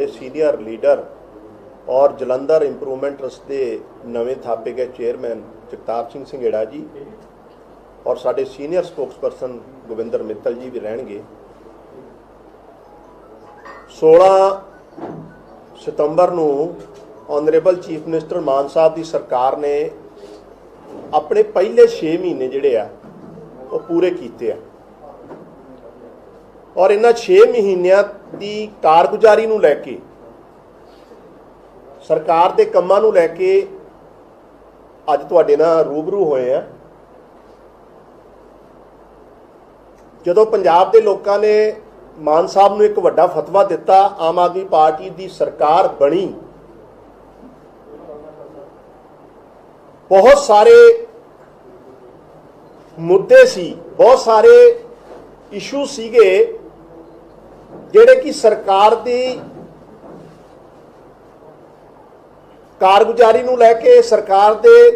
Senior leader और Jalandhar improvement trust के नवे थापे गए चेयरमैन जगतार सिंह संघेड़ा जी और साडे सीनियर स्पोक्सपर्सन गोविंदर मित्तल जी भी रहेंगे। 16 सितंबर को ऑनरेबल चीफ मिनिस्टर मान साहब की सरकार ने अपने पहले 6 महीने जिहड़े आ वो पूरे किए और इन्हां 6 महीनों की कारगुजारी नूं लैके सरकार के कामां नूं लैके अज तुहाडे नाल रूबरू होए हैं। जदों पंजाब के लोगों ने मान साहब नूं एक वड्डा फतवा दिता, आम आदमी पार्टी की सरकार बनी, बहुत सारे मुद्दे सी, बहुत सारे इशू सीगे जिहड़े कि सरकार की कारगुजारी नूं लैके सरकार के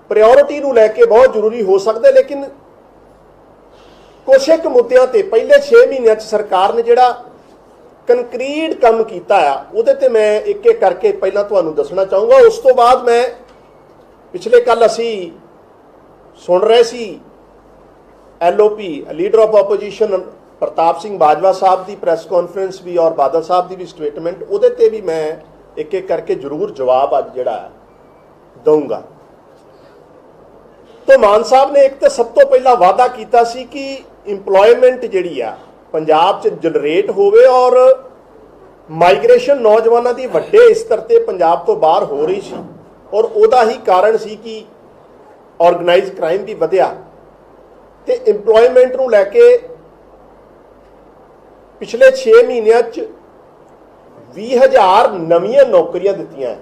प्रायोरिटी नूं लैके बहुत जरूरी हो सकते, लेकिन कुछ एक मुद्दों ते पहले 6 महीनों सरकार ने जिहड़ा कंक्रीट काम कीता आ उहदे ते मैं एक एक करके पहला तुहानूं दसना चाहूँगा। उस तो बाद मैं पिछले कल असी सुन रहे सी LOP leader of opposition Pratap Singh Bajwa साहब की प्रैस कॉन्फ्रेंस भी और बादल साहब की भी स्टेटमेंट, उहदे ते भी मैं एक एक करके जरूर जवाब अज जिहड़ा दूंगा। तो मान साहब ने एक तो सब तो पहला वादा किया सी कि इंप्लॉयमेंट जिहड़ी आ पंजाब च जनरेट होवे और माइग्रेशन नौजवानों की वड्डे स्तर ते पंजाब तो बाहर हो रही सी और उहदा ही कारण सी कि ऑर्गेनाइज क्राइम भी वधिया ते इंप्लॉयमेंट नूं लैके पिछले 6 महीनों 20,000 नवीं नौकरियां दित्तियां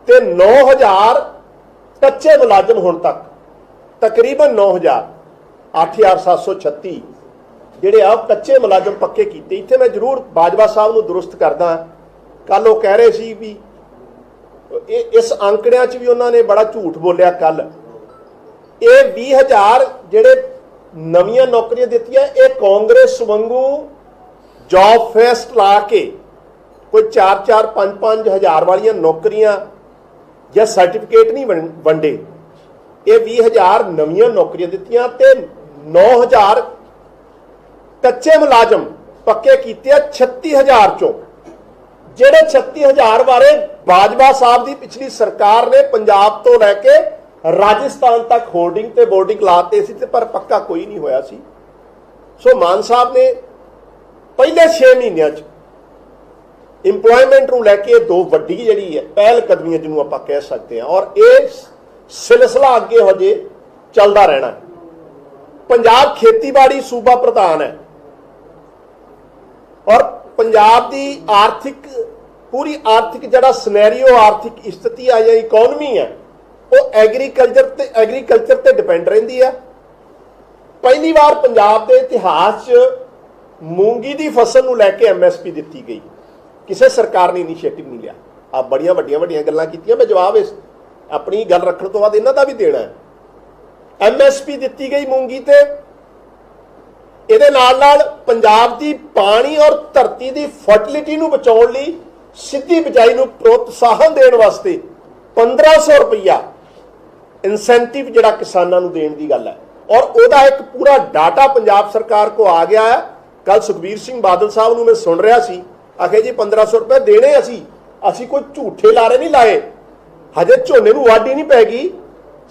ते 9,000 कच्चे मुलाजम हुण तक तकरीबन 9,000 8,736 जिहड़े आ कच्चे मुलाजम पक्के कीते। इत्थे मैं जरूर बाजवा साहब नूं दुरुस्त करदा, कल वो कह रहे सी भी इस आंकड़ियां च भी उन्होंने बड़ा झूठ बोलिया। कल ये 20,000 जिहड़े नवीं नौकरियां दित्तियां ये कांग्रेस वांगू जॉब फेस्ट ला के कोई 4-4 5-5 हज़ार वाली नौकरियां या सर्टिफिकेट नहीं वंडे, ये 20,000 नवीं नौकरियां दित्तियां ते 9,000 कच्चे मुलाजम पक्के कीते 36,000 चों, जिहड़े 36,000 बारे बाजवा साहब की पिछली सरकार ने पंजाब तो लैके राजस्थान तक होर्डिंग ते बोर्डिंग लाते सी पर पक्का कोई नहीं होया सी। सो मान साहब ने पहले 6 महीनों इंप्लॉयमेंट नूं लैके दो वड्डी जिहड़ी है पहल कदमियां जिन्होंने आपां कह सकते हैं और ये सिलसिला अगे हजे चलता रहना है। पंजाब खेतीबाड़ी सूबा प्रधान है और पंजाब की आर्थिक पूरी आर्थिक जिहड़ा सिनेरियो आर्थिक स्थिति है या इकोनॉमी है वो एग्रीकल्चर ते डिपेंड रहिंदी है। पहली बार पंजाब के इतिहास मूंगी की फसल नूं लैके MSP दित्ती गई, किसी सरकार ने इनिशिएटिव नहीं लिया। आप बड़ियां वड्डियां गल्लां कीतियां, मैं जवाब इस अपनी गल रखने तो बाद इन्हां दा भी देना है। MSP दित्ती गई मूंगी ते इहदे नाल पंजाब की पानी और धरती की फर्टिलिटी नूं बचाउण लई सिद्धी बिजाई नूं प्रोत्साहन देण वास्ते 1500 रुपया इंसेंटिव जिहड़ा किसानां नूं देण दी गल है और उहदा एक पूरा डाटा पंजाब सरकार को आ गया है। कल सुखबीर सिंह बादल साहब नूं मैं सुन रहा सी, आखे जी 1500 रुपये देने असी कोई झूठे लारे नहीं लाए, हजे झोने नूं वाढी नहीं पैगी।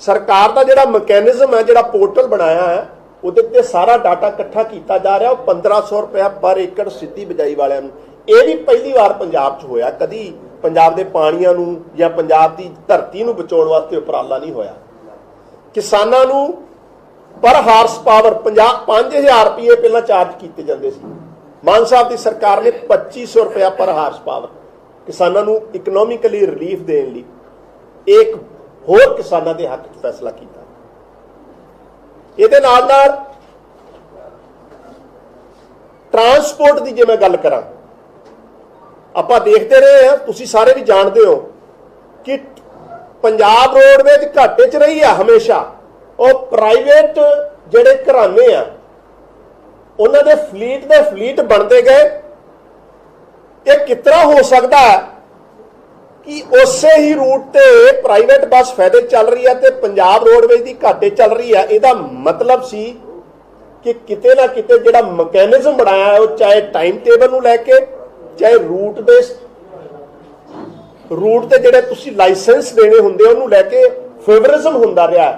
सरकार का जिहड़ा मैकेनिज्म है, जिहड़ा पोर्टल बनाया है, उहदे ते सारा डाटा इकट्ठा किया जा रहा। 1500 रुपया पर एकड़ सिद्धी बिजाई वालियां नूं, ये भी पहली बार पंजाब च होया, कदी पंजाब के पानियां नूं या पंजाब की धरती नूं बचाउण वास्ते उपराला नहीं होया। किसानां नूं पर हार्स पावर 5,000 रुपये पहला चार्ज किए जाते सी, मान साहब की सरकार ने 2,500 रुपया पर हार्स पावर किसानां नूं इकनॉमिकली रिलीफ देने लई एक होर किसानां दे हक च फैसला किया। इहदे नाल नाल ट्रांसपोर्ट की जे मैं गल करां, आपां देखते रहे हैं, तुसीं सारे भी जानते हो कि पंजाब रोडवेज घाटे च रही है हमेशा। और प्राइवेट जिहड़े घराने आ उन्होंने फलीट बनते गए। ये कितना हो सकता है कि उसे ही रूट ते प्राइवेट बस फायदे चल रही है ते पंजाब रोडवेज की घाटे चल रही है। इसका मतलब सी कि किते ना किते जिहड़ा मैकेनिज्म बनाया है, वो चाहे टाइम टेबल नूं लैके, चाहे रूट ते जिहड़े तुसीं लाइसेंस देने हुंदे उहनूं लैके फेवरिज्म हुंदा रहा।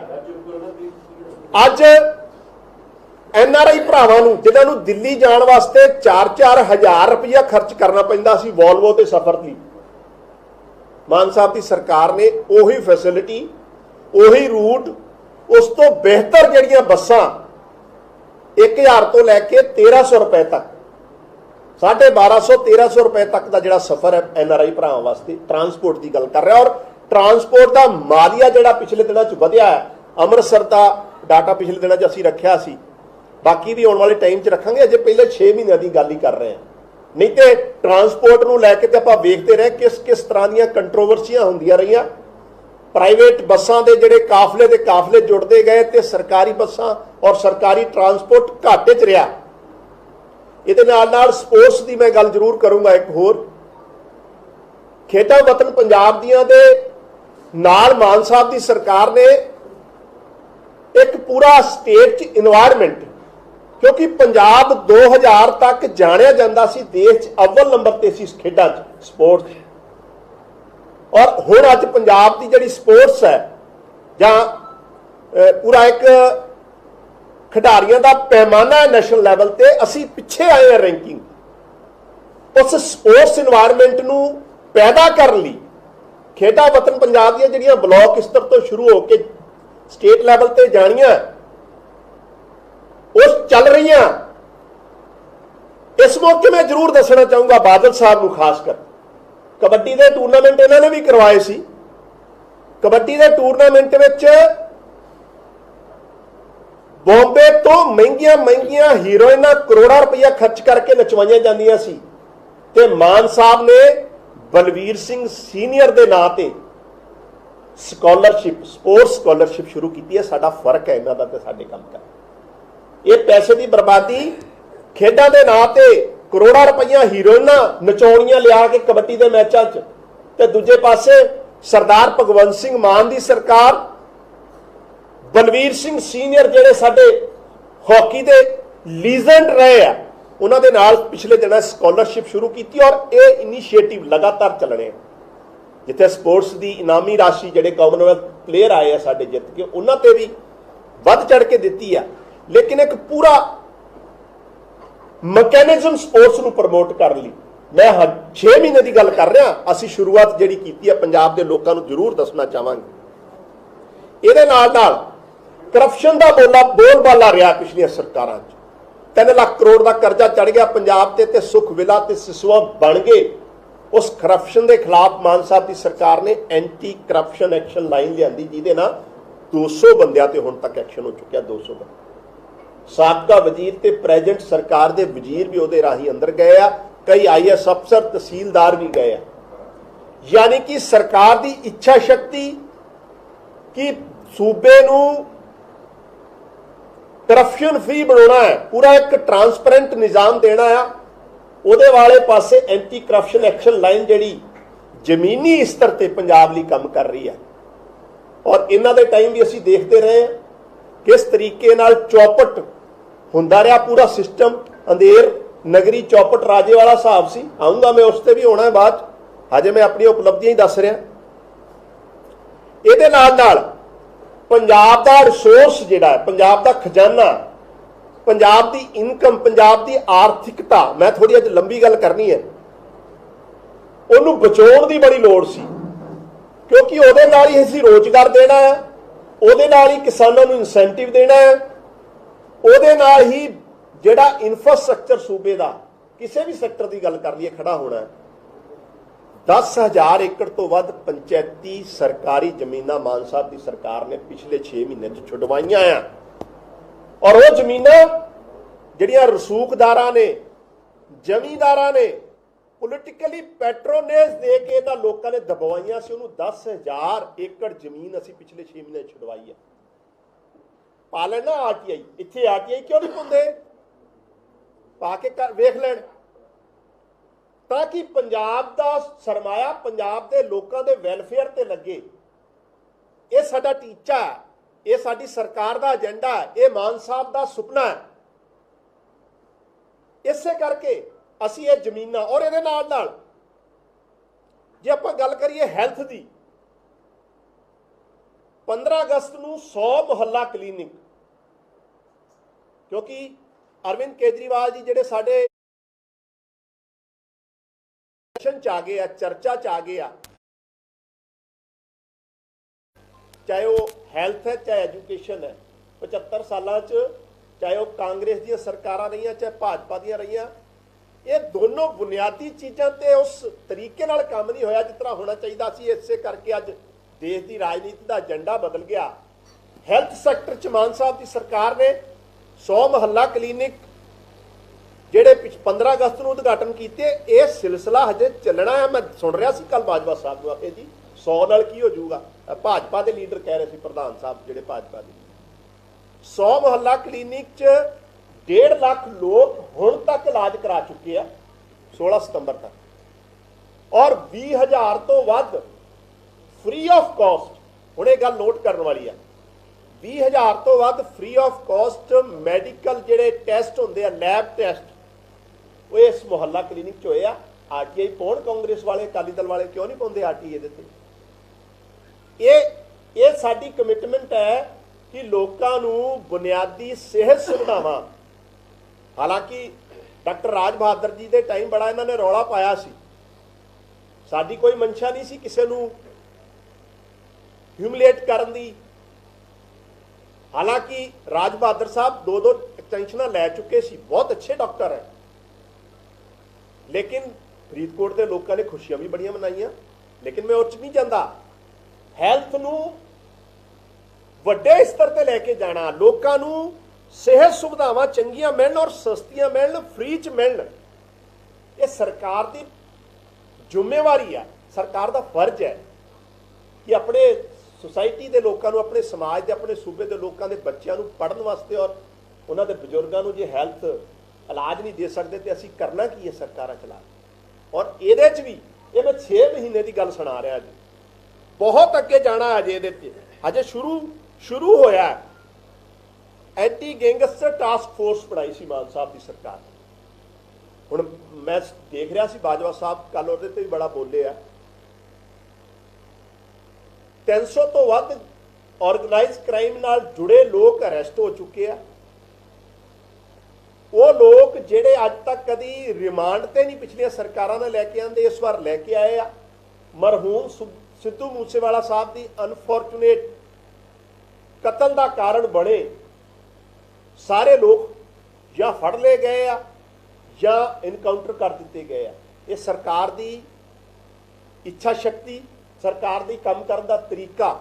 अज NRI भरावां नूं जिन्हां नूं दिल्ली जाण वास्ते 4-4 हज़ार रुपया खर्च करना पैंदा सी वॉल्वो ते सफर दी, मान साहब की सरकार ने उही फैसिलिटी, उही रूट, उस तो बेहतर जिहड़ियां बसां 1000 तो लैके 1300 रुपए तक, 1250-1300 रुपए तक का जिहड़ा सफर है NRI भरावां वास्ते ट्रांसपोर्ट की गल कर रहा। और ट्रांसपोर्ट का मालिया जिहड़ा पिछले दिनों च वधिया है, अमृतसर का डाटा पिछले दिनों च असीं रखिया सी, बाकी भी आने वाले टाइम च रखांगे, अजे पहले 6 महीनों की गल ही कर रहे हैं। नहीं तो ट्रांसपोर्ट नूं लैके ते आपां वेखते रहे किस किस तरह दी कंट्रोवर्सियां हुंदियां रहियां। प्राइवेट बसां दे जिहड़े काफले ते काफले जुड़ते गए ते सरकारी बसां और सरकारी ट्रांसपोर्ट घाटे च रहा। इहदे नाल नाल स्पोर्ट्स की मैं गल जरूर करूंगा। एक होर खेडां वतन पंजाब दियां दे नाल मान साहब की सरकार ने एक पूरा स्टेट च इन्वायरमेंट, क्योंकि पंजाब 2000 तक जानिया जाता सी देश अव्वल नंबर ते सी खेडां च स्पोर्ट्स, और हुण अज पंजाब की जिहड़ी स्पोर्ट्स है जां पूरा एक खिडारियों का पैमाना है नेशनल लैवल ते, असीं पिछे आए हैं रैंकिंग। उस स्पोर्ट्स इन्वायरमेंट नूं पैदा करने लई खेडां वतन पंजाब दी जिहड़ियां ब्लॉक स्तर तो शुरू होकर स्टेट लैवल ते जानियां उस चल रही। इस मौके मैं जरूर दसना चाहूंगा बादल साहब नूं, खासकर कबड्डी के टूरनामेंट इन्होंने भी करवाए सी। कबड्डी के टूरनामेंट विच बॉम्बे तो महंगिया महंगिया हीरोइना करोड़ों रुपया खर्च करके नचवाइया जांदियां सी, ते मान साहब ने बलवीर सिंह सीनियर के नां ते स्कॉलरशिप, स्पोर्ट्स स्कॉलरशिप शुरू की है। साडा फर्क है इन्हां दा ते साडे काम का। ये पैसे की बर्बादी खेडां दे नां ते करोड़ों रुपया हीरोइना नचौड़ियां लिया के कबड्डी के मैचों च, ते दूजे पासे सरदार भगवंत सिंह मान की सरकार, बलवीर सिंह सीनियर जिहड़े साडे हॉकी के लीजेंड रहे आ, उन्हां दे नाल पिछले दिनों स्कॉलरशिप शुरू की। और ये इनीशिएटिव लगातार चलने, जिथे स्पोर्ट्स की इनामी राशि जिहड़े कॉमनवैल्थ प्लेयर आए हैं साडे जित के, उन्हां ते भी वध चढ़ के दी है। लेकिन एक पूरा मैकेनिज्म स्पोर्ट्स नूं प्रमोट कर ली। मैं 6 महीने की गल कर रहा, असीं शुरुआत जिहड़ी कीती है पंजाब के लोगों को जरूर दसना चाहांगे। इहदे नाल नाल करप्शन का बोलबाला रहा पिछलियां सरकारां च। 3 लाख करोड़ का कर्जा चढ़ गया पंजाब ते सुख विला ते सिसवा बन गए। उस करप्शन के खिलाफ मान साहब की सरकार ने एंटी करप्शन एक्शन लाइन लियांदी, जिहदे नाल 200 बंदियां ते हुण तक एक्शन हो चुकिया। 200 बंदे, साबका वजीर ते प्रेजेंट सरकार के वजीर भी उहदे राही अंदर गए आ, कई IAS अफसर तहसीलदार भी गए आ। यानी कि सरकार की इच्छा शक्ति कि सूबे नूं करप्शन फ्री बनाना है, पूरा एक ट्रांसपेरेंट निजाम देना है, उहदे वाले पासे एंटी करप्शन एक्शन लाइन जिहड़ी जमीनी स्तर ते पंजाब लई काम कर रही है। और इन्हां दे टाइम भी असीं देखते रहे हैं किस तरीके नाल चौपट हुंदा रहा पूरा सिस्टम। अंधेर नगरी चौपट राजे वाला हिसाब सी, आऊँगा मैं उस पर भी होना है बात, हजे मैं अपनी उपलब्धियां ही दस रहा। इहदे नाल नाल पंजाब का रिसोर्स जिहड़ा है, पंजाब का खजाना, पंजाब की इनकम, पंजाब की आर्थिकता, मैं थोड़ी अज लंबी गल करनी है, उन्होंने बचाने की बड़ी लोड़ सी, क्योंकि उहदे नाल ही असीं रोजगार देना है, उहदे नाल ही किसानों को इंसेंटिव देना है, उहदे नाल ही जिहड़ा इंफ्रास्ट्रक्चर सूबे का किसी भी सैक्टर की गल कर लीए खड़ा होना है। 10,000 एकड़ तो वध पंचायती सरकारी जमीनां मान साहब की सरकार ने पिछले 6 महीने छुडवाइयां हैं। और वो जमीनां जिहड़ियां रसूखदारां ने, जमींदारां ने पोलिटिकली पैट्रोनेज दे के इन्हां लोकां ने दबवाइयां सी। उन्होंने 10,000 एकड़ जमीन असीं पिछले 6 महीने छुडवाई है। पा लेना RTI, इत्थे RTI क्यों नहीं पाउंदे? ਪਾ ਕੇ ਵੇਖ ਲੈਣ, ਤਾਂ ਕਿ ਪੰਜਾਬ ਦਾ ਸਰਮਾਇਆ ਪੰਜਾਬ ਦੇ ਲੋਕਾਂ ਦੇ ਵੈਲਫੇਅਰ ਤੇ ਲੱਗੇ। ਇਹ ਸਾਡਾ ਟੀਚਾ ਹੈ, ਇਹ ਸਾਡੀ ਸਰਕਾਰ ਦਾ ਏਜੰਡਾ ਹੈ, ਇਹ ਮਾਨ ਸਾਹਿਬ ਦਾ ਸੁਪਨਾ ਹੈ। ਇਸੇ ਕਰਕੇ ਅਸੀਂ ਇਹ ਜ਼ਮੀਨਾਂ, ਔਰ ਇਹਦੇ ਨਾਲ ਨਾਲ ਜੇ ਆਪਾਂ ਗੱਲ ਕਰੀਏ ਹੈਲਥ ਦੀ, 15 ਅਗਸਤ ਨੂੰ 100 ਮੁਹੱਲਾ ਕਲੀਨਿਕ, ਕਿਉਂਕਿ ਅਰਵਿੰਦ ਕੇਜਰੀਵਾਲ ਜੀ ਜਿਹੜੇ ਸਾਡੇ ਚ ਆ ਗਏ ਆ, ਚਰਚਾ ਚ ਆ ਗਏ ਆ, ਚਾਹੇ ਉਹ ਹੈਲਥ ਹੈ ਚਾਹੇ ਐਜੂਕੇਸ਼ਨ ਹੈ, 75 ਸਾਲਾਂ ਚ ਚਾਹੇ ਉਹ ਕਾਂਗਰਸ ਦੀਆਂ ਸਰਕਾਰਾਂ ਰਹੀਆਂ ਚਾਹੇ ਭਾਜਪਾ ਦੀਆਂ ਰਹੀਆਂ, ਇਹ ਦੋਨੋਂ ਬੁਨਿਆਦੀ ਚੀਜ਼ਾਂ ਤੇ ਉਸ ਤਰੀਕੇ ਨਾਲ ਕੰਮ ਨਹੀਂ ਹੋਇਆ ਜਿਸ ਤਰ੍ਹਾਂ ਹੋਣਾ ਚਾਹੀਦਾ ਸੀ। ਇਸੇ ਕਰਕੇ ਅੱਜ ਦੇਸ਼ ਦੀ ਰਾਜਨੀਤੀ ਦਾ ਏਜੰਡਾ ਬਦਲ ਗਿਆ। ਹੈਲਥ ਸੈਕਟਰ ਚ ਮਾਨ ਸਾਹਿਬ ਦੀ ਸਰਕਾਰ ਨੇ 100 ਮੁਹੱਲਾ ਕਲੀਨਿਕ ਜਿਹੜੇ 15 ਅਗਸਤ ਨੂੰ ਉਦਘਾਟਨ ਕੀਤੇ, ਇਹ ਸਿਲਸਿਲਾ ਹਜੇ ਚੱਲਣਾ ਹੈ। ਮੈਂ ਸੁਣ ਰਿਹਾ ਸੀ ਕੱਲ ਬਾਜਵਾ ਸਾਹਿਬ ਨੂੰ ਆਖੇ ਜੀ 100 ਨਾਲ ਕੀ ਹੋ ਜਾਊਗਾ, ਭਾਜਪਾ ਦੇ ਲੀਡਰ ਕਹਿ ਰਹੇ ਸੀ, ਪ੍ਰਧਾਨ ਸਾਹਿਬ ਜਿਹੜੇ ਭਾਜਪਾ ਦੇ, 100 ਮੁਹੱਲਾ ਕਲੀਨਿਕ ਚ 1.5 ਲੱਖ ਲੋਕ ਹੁਣ ਤੱਕ ਇਲਾਜ ਕਰਾ ਚੁੱਕੇ ਆ 16 ਸਤੰਬਰ ਤੱਕ, ਔਰ 20,000 ਤੋਂ ਵੱਧ ਫ੍ਰੀ ਆਫ ਕਾਸਟ, ਹੁਣ ਇਹ ਗੱਲ ਨੋਟ ਕਰਨ ਵਾਲੀ ਆ, 20,000 ਤੋਂ ਵੱਧ ਫ੍ਰੀ ਆਫ ਕਾਸਟ ਮੈਡੀਕਲ ਜਿਹੜੇ ਟੈਸਟ ਹੁੰਦੇ ਆ, ਲੈਬ ਟੈਸਟ, ਉਹ ਇਸ ਮੁਹੱਲਾ ਕਲੀਨਿਕ ਚ ਹੋਏ ਆ। ਆਰਟੀਆਈ ਪਾਉਣ ਕਾਂਗਰਸ ਵਾਲੇ, ਅਕਾਲੀ ਦਲ ਵਾਲੇ ਕਿਉਂ ਨਹੀਂ ਪਾਉਂਦੇ ਆਰਟੀਆਈ ਦੇ ਤੇ? ਇਹ ਸਾਡੀ ਕਮਿਟਮੈਂਟ ਹੈ ਕਿ ਲੋਕਾਂ ਨੂੰ ਬੁਨਿਆਦੀ ਸਿਹਤ ਸੁਵਿਧਾਵਾਂ, ਹਾਲਾਂਕਿ ਡਾਕਟਰ ਰਾਜ ਬਹਾਦਰ ਜੀ ਦੇ ਟਾਈਮ ਬੜਾ ਇਹਨਾਂ ਨੇ ਰੌਲਾ ਪਾਇਆ ਸੀ, ਸਾਡੀ ਕੋਈ ਮਨਸ਼ਾ ਨਹੀਂ ਸੀ ਕਿਸੇ ਨੂੰ ਹਿਊਮਿਲੇਟ ਕਰਨ ਦੀ। ਹਾਲਾਂਕਿ ਰਾਜ ਬਹਾਦਰ ਸਾਹਿਬ 2 ਐਕਸਟੈਂਸ਼ਨਾਂ ਲੈ ਚੁੱਕੇ ਸੀ, ਬਹੁਤ ਅੱਛੇ ਡਾਕਟਰ ਹੈ, ਲੇਕਿਨ ਫਰੀਦਕੋਟ ਦੇ ਲੋਕਾਂ ਨੇ ਖੁਸ਼ੀਆਂ ਵੀ ਬੜੀਆਂ ਮਨਾਈਆਂ। ਲੇਕਿਨ ਮੈਂ ਉਹ 'ਚ ਨਹੀਂ ਜਾਂਦਾ, ਹੈਲਥ ਨੂੰ ਵੱਡੇ ਸਤਰ ਤੇ ਲੈ ਕੇ ਜਾਣਾ, ਲੋਕਾਂ ਨੂੰ ਸਿਹਤ ਸੁਵਿਧਾਵਾਂ ਚੰਗੀਆਂ ਮਿਲਣ ਔਰ ਸਸਤੀਆਂ ਮਿਲਣ, ਫ੍ਰੀ 'ਚ ਮਿਲਣ, ਇਹ ਸਰਕਾਰ ਦੀ ਜ਼ਿੰਮੇਵਾਰੀ ਹੈ, ਸਰਕਾਰ ਦਾ ਫਰਜ਼ ਹੈ ਕਿ ਆਪਣੇ ਸੁਸਾਇਟੀ ਦੇ ਲੋਕਾਂ ਨੂੰ, ਆਪਣੇ ਸਮਾਜ ਦੇ, ਆਪਣੇ ਸੂਬੇ ਦੇ ਲੋਕਾਂ ਦੇ ਬੱਚਿਆਂ ਨੂੰ ਪੜ੍ਹਨ ਵਾਸਤੇ ਔਰ ਉਹਨਾਂ ਦੇ ਬਜ਼ੁਰਗਾਂ ਨੂੰ ਜੇ ਹੈਲਥ ਇਲਾਜ ਨਹੀਂ ਦੇ ਸਕਦੇ ਤੇ ਅਸੀਂ ਕਰਨਾ ਕੀ ਹੈ? ਸਰਕਾਰਾਂ ਚਲਾ। ਔਰ ਇਹਦੇ 'ਚ ਵੀ ਇਹ ਮੈਂ 6 ਮਹੀਨੇ ਦੀ ਗੱਲ ਸੁਣਾ ਰਿਹਾ ਜੀ, ਬਹੁਤ ਅੱਗੇ ਜਾਣਾ ਅਜੇ ਇਹਦੇ 'ਚ, ਅਜੇ ਸ਼ੁਰੂ ਹੋਇਆ। ਐਂਟੀ ਗੈਂਗਸਟਰ ਟਾਸਕ ਫੋਰਸ ਬਣਾਈ ਸੀ ਮਾਨ ਸਾਹਿਬ ਦੀ ਸਰਕਾਰ। ਹੁਣ ਮੈਂ ਦੇਖ ਰਿਹਾ ਸੀ ਬਾਜਵਾ ਸਾਹਿਬ ਕੱਲ ਉਹਦੇ ਤੇ ਵੀ ਬੜਾ ਬੋਲੇ ਆ, 300 ਤੋਂ ਵੱਧ ਆਰਗੇਨਾਈਜ਼ ਕ੍ਰਾਈਮ ਨਾਲ ਜੁੜੇ ਲੋਕ ਅਰੈਸਟ ਹੋ ਚੁੱਕੇ ਆ। ਉਹ ਲੋਕ ਜਿਹੜੇ ਅੱਜ ਤੱਕ ਕਦੀ ਰਿਮਾਂਡ ਤੇ ਨਹੀਂ ਪਿਛਲੀਆਂ ਸਰਕਾਰਾਂ ਨੇ ਲੈ ਕੇ ਆਂਦੇ, ਇਸ ਵਾਰ ਲੈ ਕੇ ਆਏ ਆ। ਮਰਹੂਮ ਸਿੱਧੂ ਮੂਸੇਵਾਲਾ ਸਾਹਿਬ ਦੀ ਅਨਫੋਰਚੂਨੇਟ ਕਤਲ ਦਾ ਕਾਰਨ ਬਣੇ ਸਾਰੇ ਲੋਕ ਜਾਂ ਫੜ ਲਏ ਗਏ ਆ ਜਾਂ ਇਨਕਾਊਂਟਰ ਕਰ ਦਿੱਤੇ ਗਏ ਆ। ਇਹ ਸਰਕਾਰ ਦੀ ਇੱਛਾ ਸ਼ਕਤੀ, ਸਰਕਾਰ ਦੀ ਕੰਮ ਕਰਨ ਦਾ ਤਰੀਕਾ,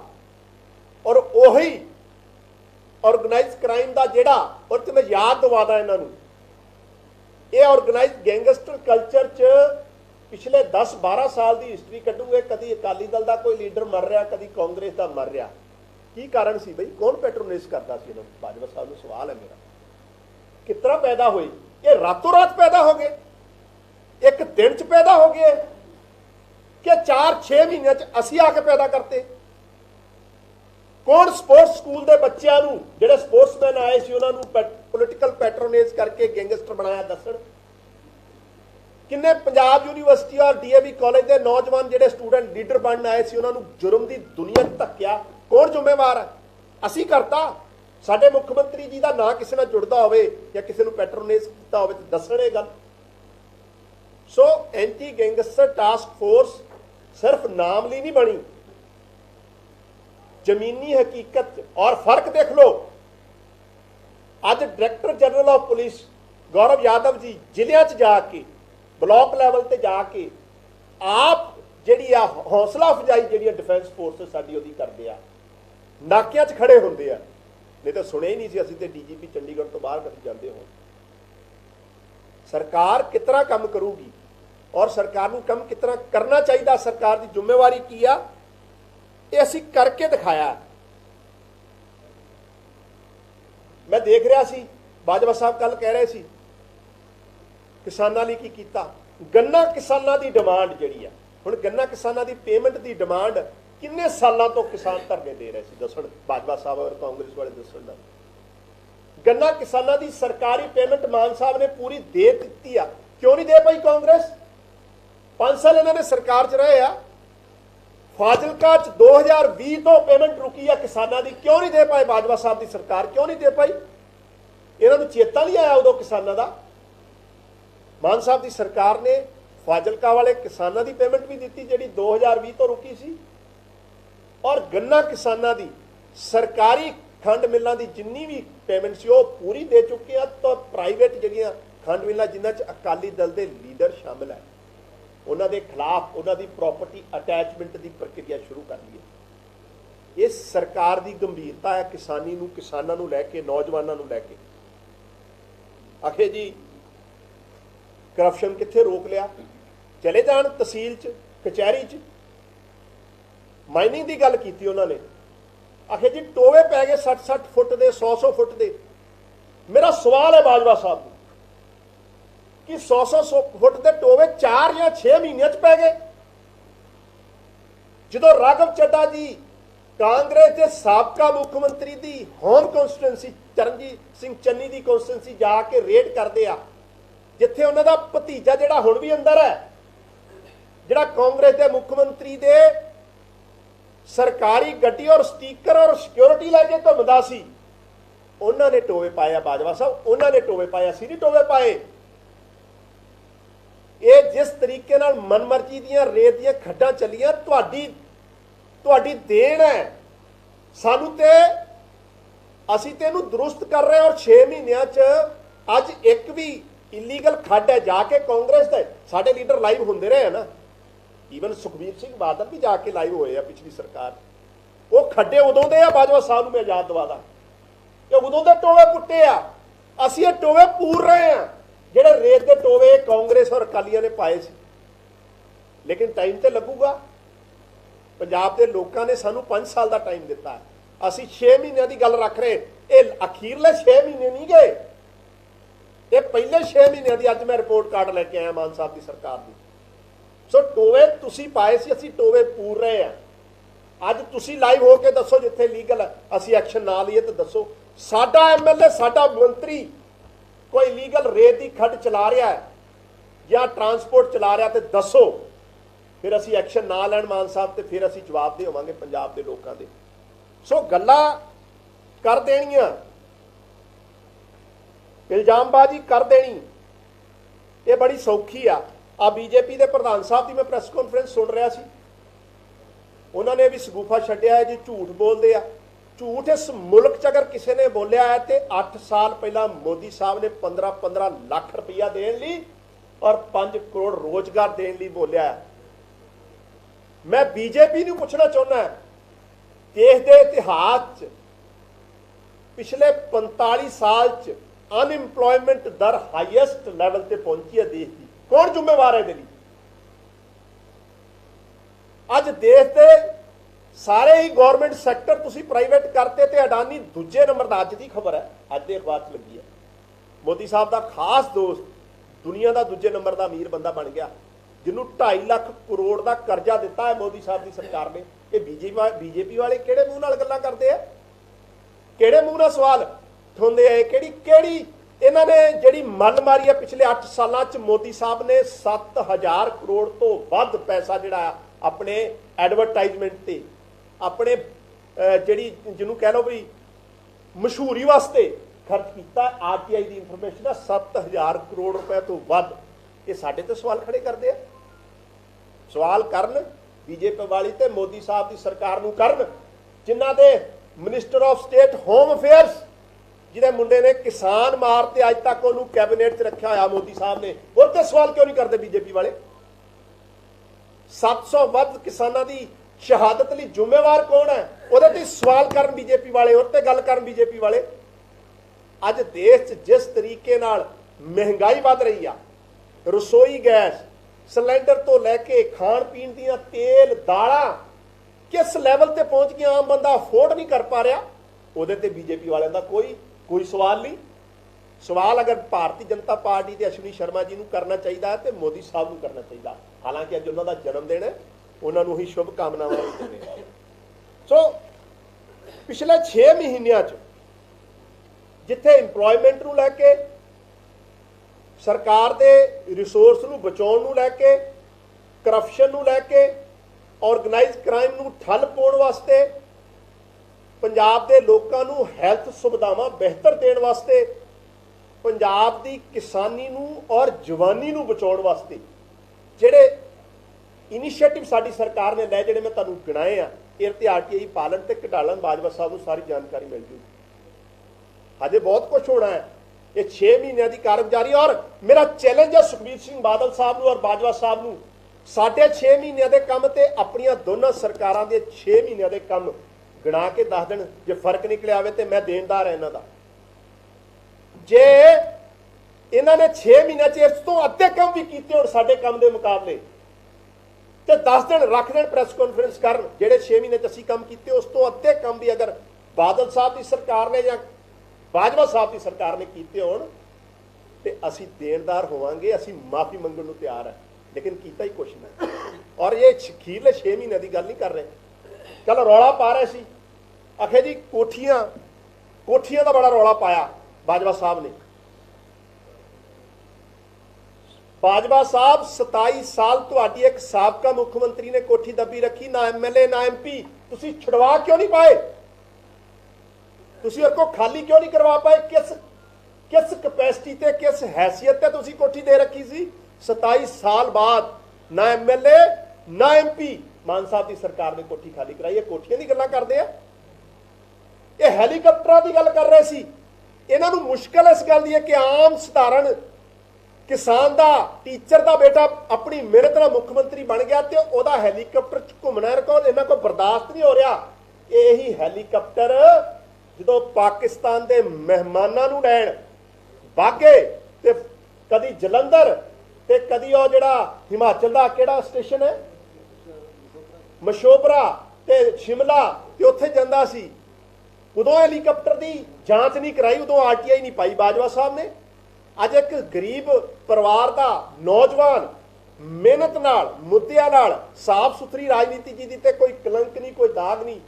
ਔਰ ਉਹੀ ਆਰਗੇਨਾਈਜ਼ ਕ੍ਰਾਈਮ ਦਾ ਜਿਹੜਾ, ਔਰ ਤੇ ਮੈਂ ਯਾਦ ਦਵਾਦਾ ਇਹਨਾਂ ਨੂੰ, ਇਹ ਆਰਗੇਨਾਈਜ਼ ਗੈਂਗਸਟਰ ਕਲਚਰ 'ਚ ਪਿਛਲੇ 10-12 ਸਾਲ ਦੀ ਹਿਸਟਰੀ ਕੱਢੂਗੇ, ਕਦੀ ਅਕਾਲੀ ਦਲ ਦਾ ਕੋਈ ਲੀਡਰ ਮਰ ਰਿਹਾ, ਕਦੀ ਕਾਂਗਰਸ ਦਾ ਮਰ ਰਿਹਾ। ਕੀ ਕਾਰਨ ਸੀ ਬਈ? ਕੌਣ ਪੈਟਰੋਨਾਈਜ਼ ਕਰਦਾ ਸੀ ਇਹਨਾਂ ਨੂੰ? ਬਾਜਵਾ ਸਾਹਿਬ ਨੂੰ ਸਵਾਲ ਹੈ ਮੇਰਾ, ਕਿਸ ਤਰ੍ਹਾਂ ਪੈਦਾ ਹੋਈ? ਇਹ ਰਾਤੋਂ ਰਾਤ ਪੈਦਾ ਹੋ ਗਏ, ਇੱਕ ਦਿਨ 'ਚ ਪੈਦਾ ਹੋ ਗਏ ਕਿ 4-6 ਮਹੀਨਿਆਂ 'ਚ ਅਸੀਂ ਆ ਕੇ ਪੈਦਾ ਕਰਤੇ? ਕੌਣ ਸਪੋਰਟਸ ਸਕੂਲ ਦੇ ਬੱਚਿਆਂ ਨੂੰ, ਜਿਹੜੇ ਸਪੋਰਟਸਮੈਨ ਆਏ ਸੀ, ਉਹਨਾਂ ਨੂੰ ਪੋਲੀਟੀਕਲ ਪੈਟਰੋਨੇਜ ਕਰਕੇ ਗੈਂਗਸਟਰ ਬਣਾਇਆ? ਦੱਸਣ। ਕਿੰਨੇ ਪੰਜਾਬ ਯੂਨੀਵਰਸਿਟੀ ਔਰ ਡੀਏਵੀ ਕਾਲਜ ਦੇ ਨੌਜਵਾਨ ਜਿਹੜੇ ਸਟੂਡੈਂਟ ਲੀਡਰ ਬਣਨ ਆਏ ਸੀ, ਉਹਨਾਂ ਨੂੰ ਜੁਰਮ ਦੀ ਦੁਨੀਆ 'ਚ ਧੱਕਿਆ? ਕੌਣ ਜ਼ਿੰਮੇਵਾਰ ਹੈ? ਅਸੀਂ ਕਰਤਾ? ਸਾਡੇ ਮੁੱਖ ਮੰਤਰੀ ਜੀ ਦਾ ਨਾਂ ਕਿਸੇ ਨਾਲ ਜੁੜਦਾ ਹੋਵੇ ਜਾਂ ਕਿਸੇ ਨੂੰ ਪੈਟਰੋਨੇਜ ਕੀਤਾ ਹੋਵੇ ਤਾਂ ਦੱਸਣ ਇਹ ਗੱਲ। ਸੋ ਐਂਟੀ ਗੈਂਗਸਟਰ ਟਾਸਕ ਫੋਰਸ ਸਿਰਫ ਨਾਮ ਲਈ ਨਹੀਂ ਬਣੀ, ਜ਼ਮੀਨੀ ਹਕੀਕਤ ਔਰ ਫਰਕ ਦੇਖ ਲਓ। ਅੱਜ ਡਾਇਰੈਕਟਰ ਜਨਰਲ ਆਫ ਪੁਲਿਸ ਗੌਰਵ ਯਾਦਵ ਜੀ ਜ਼ਿਲ੍ਹਿਆਂ 'ਚ ਜਾ ਕੇ, ਬਲਾਕ ਲੈਵਲ ਤੇ ਜਾ ਕੇ ਆਪ ਜਿਹੜੀ ਆ ਹੌਸਲਾ ਅਫਜ਼ਾਈ ਜਿਹੜੀ ਡਿਫੈਂਸ ਫੋਰਸ ਸਾਡੀ ਉਹਦੀ ਕਰਦੇ ਆ, ਨਾਕਿਆਂ 'ਚ ਖੜੇ ਹੁੰਦੇ ਆ। ਨਹੀਂ ਤਾਂ ਸੁਣਿਆ ਹੀ ਨਹੀਂ ਸੀ ਅਸੀਂ ਤੇ ਡੀਜੀਪੀ ਚੰਡੀਗੜ੍ਹ ਤੋਂ ਬਾਹਰ ਕਦੇ ਜਾਂਦੇ ਹੋਣ। ਸਰਕਾਰ ਕਿਸ ਤਰ੍ਹਾਂ ਕੰਮ ਕਰੂਗੀ ਔਰ ਸਰਕਾਰ ਨੂੰ ਕੰਮ ਕਿਸ ਤਰ੍ਹਾਂ ਕਰਨਾ ਚਾਹੀਦਾ, ਸਰਕਾਰ ਦੀ ਜ਼ਿੰਮੇਵਾਰੀ ਕੀ ਆ, ਇਹ ਅਸੀਂ ਕਰਕੇ ਦਿਖਾਇਆ। ਮੈਂ ਦੇਖ ਰਿਹਾ ਸੀ ਬਾਜਵਾ ਸਾਹਿਬ ਕੱਲ ਕਹਿ ਰਹੇ ਸੀ किसानां लई की कीता? गन्ना किसानां दी डिमांड जिहड़ी आ, हुण गन्ना किसानां दी पेमेंट दी डिमांड किन्ने सालां तो किसान धरने दे रहे सी, दस्सण बाजवा साहब और कांग्रेस वाले दस्सण ना। गन्ना किसानां दी सरकारी पेमेंट मान साहब ने पूरी दे दित्ती आ, क्यों नहीं दे पाई कांग्रेस? 5 साल इन्होंने सरकार च रहे आ, फाजिलका च 2020 तो पेमेंट रुकी है किसानों की, क्यों नहीं दे पाए? बाजवा साहब की सरकार क्यों नहीं दे पाई? इन्होंने चेता नहीं आया उदों किसानों का? मान साहब की सरकार ने फाजिलका वाले किसानों की पेमेंट भी दी जी 2020 तो रुकी सी, और गन्ना किसानों की सरकारी खंड मिलों की जिन्नी भी पेमेंट सी वो पूरी दे चुके हैं। तो प्राइवेट जगह खंड मिलों जिन्हों अकाली दल के लीडर शामिल है, उन्होंने खिलाफ उन्होंने प्रॉपर्टी अटैचमेंट की प्रक्रिया शुरू कर ली है। इस सरकार की गंभीरता है किसानी नूं, किसानों नूं लैके, नौजवानों नूं लैके। आखे जी करप्शन कित्थे रोक लिया? चले जान तहसील च, कचहरी च। माइनिंग की गल की उन्होंने, आखे जी टोवे पै गए 60-60 फुट के, 100-100 फुट के। मेरा सवाल है बाजवा साहब कि 100-100 फुट के टोवे 4 या 6 महीनों पै गए। जो राघव चड्ढा जी कांग्रेस के साबका मुख्यमंत्री की होम कॉन्स्टिट्यूंसी चरणजीत सिंह चन्नी की कॉन्स्टिट्यूंसी जाके रेड करते आ, जिथे उन्होंने भतीजा जिहड़ा हुण भी अंदर है, जिहड़ा कांग्रेस के मुख्यमंत्री के सरकारी गड्डी और स्टीकर और सिक्योरिटी लैके घूमदा सी, उन्होंने टोवे पाए। बाजवा साहब उन्होंने टोवे पाए, असीं नहीं टोवे पाए। ये जिस तरीके नाल मनमर्जी दियां रेत दियां खड्डां चलियां, तुहाडी देन है सानू, ते असीं ते इहनूं दुरुस्त कर रहे हैं। और 6 महीनों च अज एक भी इलीगल खड्ड है, जाके कांग्रेस दे साडे लीडर लाइव होंदे रहे हैं ना, ईवन सुखबीर सिंह बादल भी जाके लाइव होए आ पिछली सरकार। वो खड्डे उदों दे आ, बाजवा साहब नूं मैं याद दवादा, ये उदों दे टोवे पुट्टे आ, असीं ये टोवे पूर रहे हैं ਜਿਹੜੇ रेत के टोवे कांग्रेस और अकालियां ने पाए सी। लेकिन टाइम तो लगूगा, पंजाब के लोगों ने सानू 5 साल का टाइम दिता है, असी 6 महीनों की गल रख रहे। ये अखीरले 6 महीने नहीं गए, ये पहले 6 महीनों की अज मैं रिपोर्ट कार्ड लैके आया मान साहब की सरकार की। सो टोवे तुसी पाए सी, असी टोवे पूर रहे हैं। अज तुसी लाइव हो के दसो जिथे लीगल असी एक्शन ना लीए तो दसो। साडा MLA साडा मंत्री कोई लीगल रेत की खड्ड चला रहा है या ट्रांसपोर्ट चला रहा, तो दसो, फिर असी एक्शन ना लैन मान साहब, तो फिर असी जवाब देवांगे पंजाब के लोगों के। सो गल्लां कर देनियां, इल्जामबाजी कर देनी, ये बड़ी सौखी आ। बीजेपी के प्रधान साहब की मैं प्रैस कॉन्फ्रेंस सुन रहा सी, उन्होंने भी सगूफा छड्डिया है जी, झूठ बोलते हैं। झूठ इस मुल्क च अगर किसी ने बोलिया है तो 8 साल पहला मोदी साहब ने 15-15 लाख रुपया देने ली और 5 करोड़ रोजगार देने ली बोलिया है। मैं बीजेपी नूं पुछना चाहुंदा, देश के इतिहास पिछले 45 साल च अनएम्प्लॉयमेंट दर हाईएस्ट लैवल ते पहुंची है देश की, कौन जिम्मेवार है? दिल्ली अज देश के सारे ही गवर्नमेंट सैक्टर तुसी प्राइवेट करते ते अडानी दूजे नंबर का, अज की खबर है, अज के अखबार च लगी है। मोदी साहब का खास दोस्त दुनिया का दूजे नंबर का अमीर बंदा बन गया, जिन्हों 2.5 लाख करोड़ का कर्जा दिता है मोदी साहब की सरकार ने। ये बीजेपी वाले किहड़े मूँह नाल गल्लां करते हैं, किहड़े मूँह नाल सवाल उठाउंदे हैं? किहड़ी इन्हां ने जिहड़ी मल मारी है पिछले 8 सालों च, मोदी साहब ने 7000 करोड़ तो वध पैसा जिहड़ा अपने एडवरटाइजमेंट ते, अपने जिहड़ी जिन्हों कह लो भी मशहूरी वास्ते खर्च किया। RTI की इंफॉर्मेशन है 7000 करोड़ रुपए तो वध। ये साडे ते सवाल खड़े करते हैं। सवाल करन बीजेपी वाली ते मोदी साहब की सरकार नूं करन, जिन्हां दे minister of state home affairs जिहड़े मुंडे ने किसान मारते अज तक उन्होंने कैबिनेट च रखा होया मोदी साहब ने, उस ते सवाल क्यों नहीं करते बीजेपी वाले? 700 वध किसानों की शहादत लिए जिम्मेवार कौन है? उहदे ते सवाल करन बीजेपी वाले, उस ते गल करन बीजेपी वाले। अज देश च जिस तरीके नाल महंगाई वध रही है, रसोई गैस सिलेंडर तो लैके खाण पीण दियां तेल दालां किस लैवल ते पहुंच गया, आम बंदा अफोर्ड नहीं कर पा रहा, उहदे ते बीजेपी वाले का कोई सवाल नहीं। सवाल अगर भारतीय जनता पार्टी के अश्विनी शर्मा जी को करना चाहिए तो मोदी साहब को करना चाहिए। हालांकि अज उन्होंने जन्मदिन है, उन्होंने ही शुभकामनावां भी देने। सो पिछले 6 महीनों जिथे इंपलॉयमेंट को लैके, सरकार के रिसोर्स को बचाने को लैके, करप्शन को लैके, ऑर्गेनाइज क्राइम को ठल पाने वास्ते, पंजाब के लोगों को हैल्थ सुविधावां बेहतर देने वास्ते, पंजाब की किसानी नूं और जवानी नूं बचाने वास्ते जिहड़े इनिशिएटिव साडी सरकार ने लै, जिहड़े मैं तुहानूं गिणाए आ, इहते RTI पालन ते घटालन बाजवा साहब को सारी जानकारी मिल जूगी। हजे बहुत कुछ होना है। ये 6 महीनों की कारगुजारी, और मेरा चैलेंज है सुखबीर सिंह बादल साहब और बाजवा साहब को, साढ़े 6 महीनों के काम ते अपनियां दोनों सरकारां दे 6 महीनों के काम गिना के दस दिन, जे फर्क निकले आवे तो मैं देनदार है इन्हां दा। जे इन्होंने 6 महीनों च इस तो अद्धे काम भी किए हो साडे काम के मुकाबले, तो 10 दिन रख दें प्रेस कॉन्फ्रेंस कर, जेडे 6 महीने असीं काम किए उस तो अद्धे काम भी अगर बादल साहब की सरकार ने या बाजवा साहब की सरकार ने किए हो तो असीं देनदार होवांगे, असीं माफ़ी मंगण नूं तैयार है, लेकिन किया ही कुछ नहीं। और ये अखीरले 6 महीने की गल नहीं कर रहे। कल रौला पा रहे सी, आखे जी कोठियां कोठियां का बड़ा रौला पाया बाजवा साहब ने। बाजवा साहब 27 साल तुहाडी एक साबका मुख्यमंत्री ने कोठी दबी रखी, ना MLA ना MP, तुसीं छुड़वा क्यों नहीं पाए? तुसीं उनको खाली क्यों नहीं करवा पाए? किस कैपेसिटी ते किस हैसियत ते तुसीं कोठी दे रखी सी? 27 साल बाद ना MLA ना MP, मान साहब की सरकार ने कोठी खाली कराई है। कोठियां दी गल्लां करदे आ, ये हैलीकॉप्टरां दी गल कर रहे सी। इन्हां नूं मुश्किल इस गल दी है कि आम सधारण किसान दा, टीचर दा बेटा अपनी मेहनत नाल मुख्यमंत्री बन गया तो वह हैलीकॉप्टर च घूमना रखो, इन्हां को बर्दाश्त नहीं हो रहा। यही हैलीकॉप्टर जो पाकिस्तान के मेहमानों नूं लैण बागे ते कदी जलंधर ते कदी वो जिहड़ा हिमाचल का किहड़ा स्टेशन है मशोबरा ते शिमला ते उत्थे जांदा सी, उदों हैलीकॉप्टर की जांच नहीं कराई, उदों RTI नहीं पाई बाजवा साहब ने। अज एक गरीब परिवार का नौजवान मेहनत नाल मुद्दियां नाल साफ सुथरी राजनीति जी दी कोई कलंक नहीं, कोई दाग नहीं,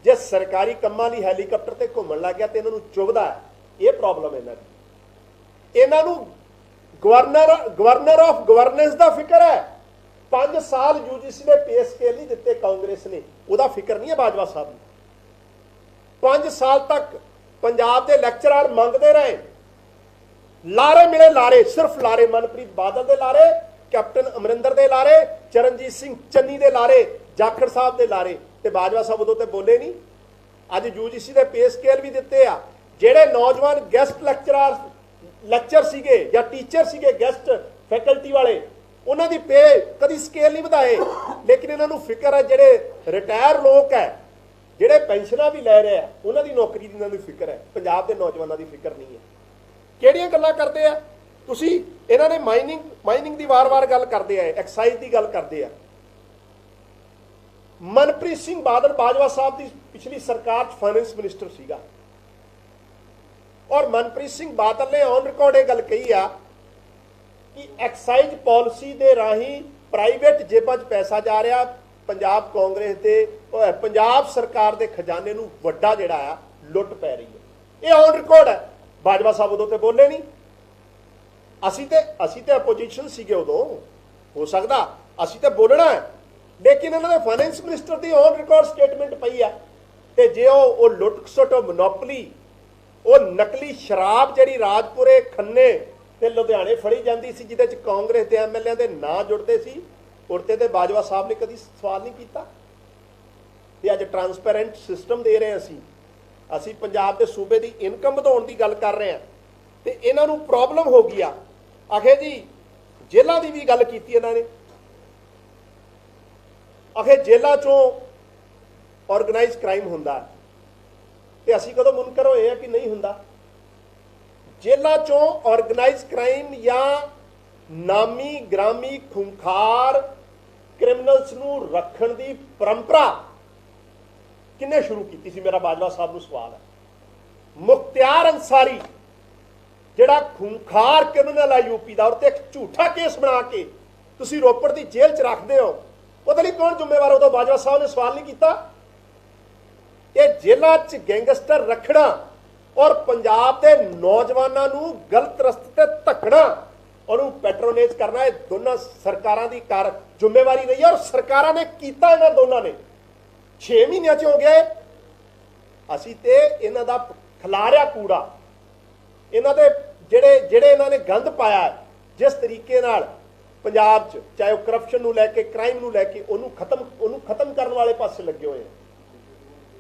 जे सरकारी कम्मां लई हैलीकॉप्टर ते घूमण लग गया तो इन्हां नूं चुभदा है। ये प्रॉब्लम है इन्हां नूं गवर्नर ऑफ गवर्नेंस का फिक्र है। 5 साल UGC ने पे स्केल नहीं दिते कांग्रेस ने, उसका फिक्र नहीं है बाजवा साहब ने। 5 साल तक पंजाब के लैक्चरार मंगते रहे, लारे मिले लारे, सिर्फ लारे, मनप्रीत बादल दे लारे, कैप्टन अमरिंदर दे लारे, चरणजीत सिंह चन्नी दे लारे, जाखड़ साहब दे लारे, ते बाजवा साहब उदों ते बोले नहीं। अज UGC के पे स्केल भी दिते आ, जेड़े नौजवान गैसट लैक्चर सीगे या टीचर सीगे गैसट फैकल्टी वाले, उन्हां दी पे कदी स्केल नहीं वधाए, लेकिन इन्हां नूं फिक्र है जेड़े रिटायर लोग है, जेड़े पेंशनां भी लै रहे हैं, उन्हां दी नौकरी दी इन्हां नूं फिक्र है, पंजाब के नौजवानों की फिक्र नहीं है। किहड़ियां गल्लां करदे आ तुसीं? इन्हां ने माइनिंग की वार-वार गल करदे आ, एक्साइज की गल करदे आ। मनप्रीत सिंह बादल बाजवा साहब की पिछली सरकार फाइनेंस मिनिस्टर सीगा, और मनप्रीत सिंह बादल ने ऑन रिकॉर्ड ये गल कही आ कि एक्साइज पॉलिसी के राही प्राइवेट जेबां 'च पैसा जा रहा, पंजाब कांग्रेस के पंजाब सरकार के खजाने नूं वड्डा जिहड़ा आ लुट पै रही है। ये ऑन रिकॉर्ड है। बाजवा साहब उदों ते बोले नहीं, असी ते अपोजिशन सीगे उदों, हो सकता असी ते बोलना है, लेकिन इन्होंने फाइनेंस मिनिस्टर की ऑन रिकॉर्ड स्टेटमेंट पई है। तो जे वो लुट खसुट मोनोपली, वो नकली शराब जी राजपुरे खन्ने ते लुधियाने फड़ी जाती सी, जिहदे च कांग्रेस के MLA के नाम जुड़ते सी, उड़ते ते बाजवा साहब ने कभी सवाल नहीं किया। अज ट्रांसपेरेंट सिस्टम दे रहे हैं, असी पंजाब के सूबे की इनकम बढ़ाने की गल कर रहे हैं, तो इन्हां नूं प्रॉब्लम हो गई आ। आखे जी जेलों की भी गल की इन्होंने, आखे जेलों चों ऑर्गेनाइज क्राइम हुंदा, तो असी कदों मुनकर होए हैं कि नहीं हुंदा? जेलों चों ऑर्गेनाइज क्राइम या नामी ग्रामी खूंखार क्रिमिनल्स नूं रखण दी परंपरा किन्ने शुरू की सी? मेरा बाजवा साहब नूं सवाल है। मुख्तियार अंसारी ਜਿਹੜਾ ਖੂੰਖਾਰ ਕ੍ਰਿਮੀਨਲ ਹੈ यूपी ਦਾ, और एक झूठा केस बना के ਤੁਸੀਂ ਰੋਪੜ ਦੀ ਜੇਲ੍ਹ 'ਚ ਰੱਖਦੇ ਹੋ, ਉਹਦੇ ਲਈ ਕੌਣ ਜ਼ਿੰਮੇਵਾਰ? ਉਦੋਂ ਬਾਜਵਾ ਸਾਹਿਬ ਨੇ ਸਵਾਲ ਨਹੀਂ ਕੀਤਾ। ਇਹ ਜੇਲ੍ਹਾਂ 'ਚ ਗੈਂਗਸਟਰ ਰੱਖਣਾ ਔਰ ਪੰਜਾਬ ਦੇ ਨੌਜਵਾਨਾਂ ਨੂੰ ਗਲਤ ਰਸਤੇ ਤੇ ਧੱਕਣਾ, ਉਹਨੂੰ ਪੈਟਰੋਨੇਜ ਕਰਨਾ, ਇਹ ਦੋਨਾਂ ਸਰਕਾਰਾਂ ਦੀ ਜ਼ਿੰਮੇਵਾਰੀ ਰਹੀ ਹੈ। ਔਰ ਸਰਕਾਰਾਂ ਨੇ ਕੀਤਾ, ਇਹਨਾਂ ਦੋਨਾਂ ਨੇ 6 ਮਹੀਨਿਆਂ 'ਚ ਹੋ ਗਿਆ। ਅਸੀਂ ਤੇ ਇਹਨਾਂ ਦਾ ਖਿਲਾਰਿਆ ਕੂੜਾ, ਇਹਨਾਂ ਦੇ ਜਿਹੜੇ ਇਹਨਾਂ ਨੇ ਗੰਦ ਪਾਇਆ, ਜਿਸ ਤਰੀਕੇ ਨਾਲ ਪੰਜਾਬ 'ਚ ਚਾਹੇ ਉਹ ਕਰਪਸ਼ਨ ਨੂੰ ਲੈ ਕੇ, ਕ੍ਰਾਈਮ ਨੂੰ ਲੈ ਕੇ, ਉਹਨੂੰ ਖਤਮ ਕਰਨ ਵਾਲੇ ਪਾਸੇ ਲੱਗੇ ਹੋਏ ਆ।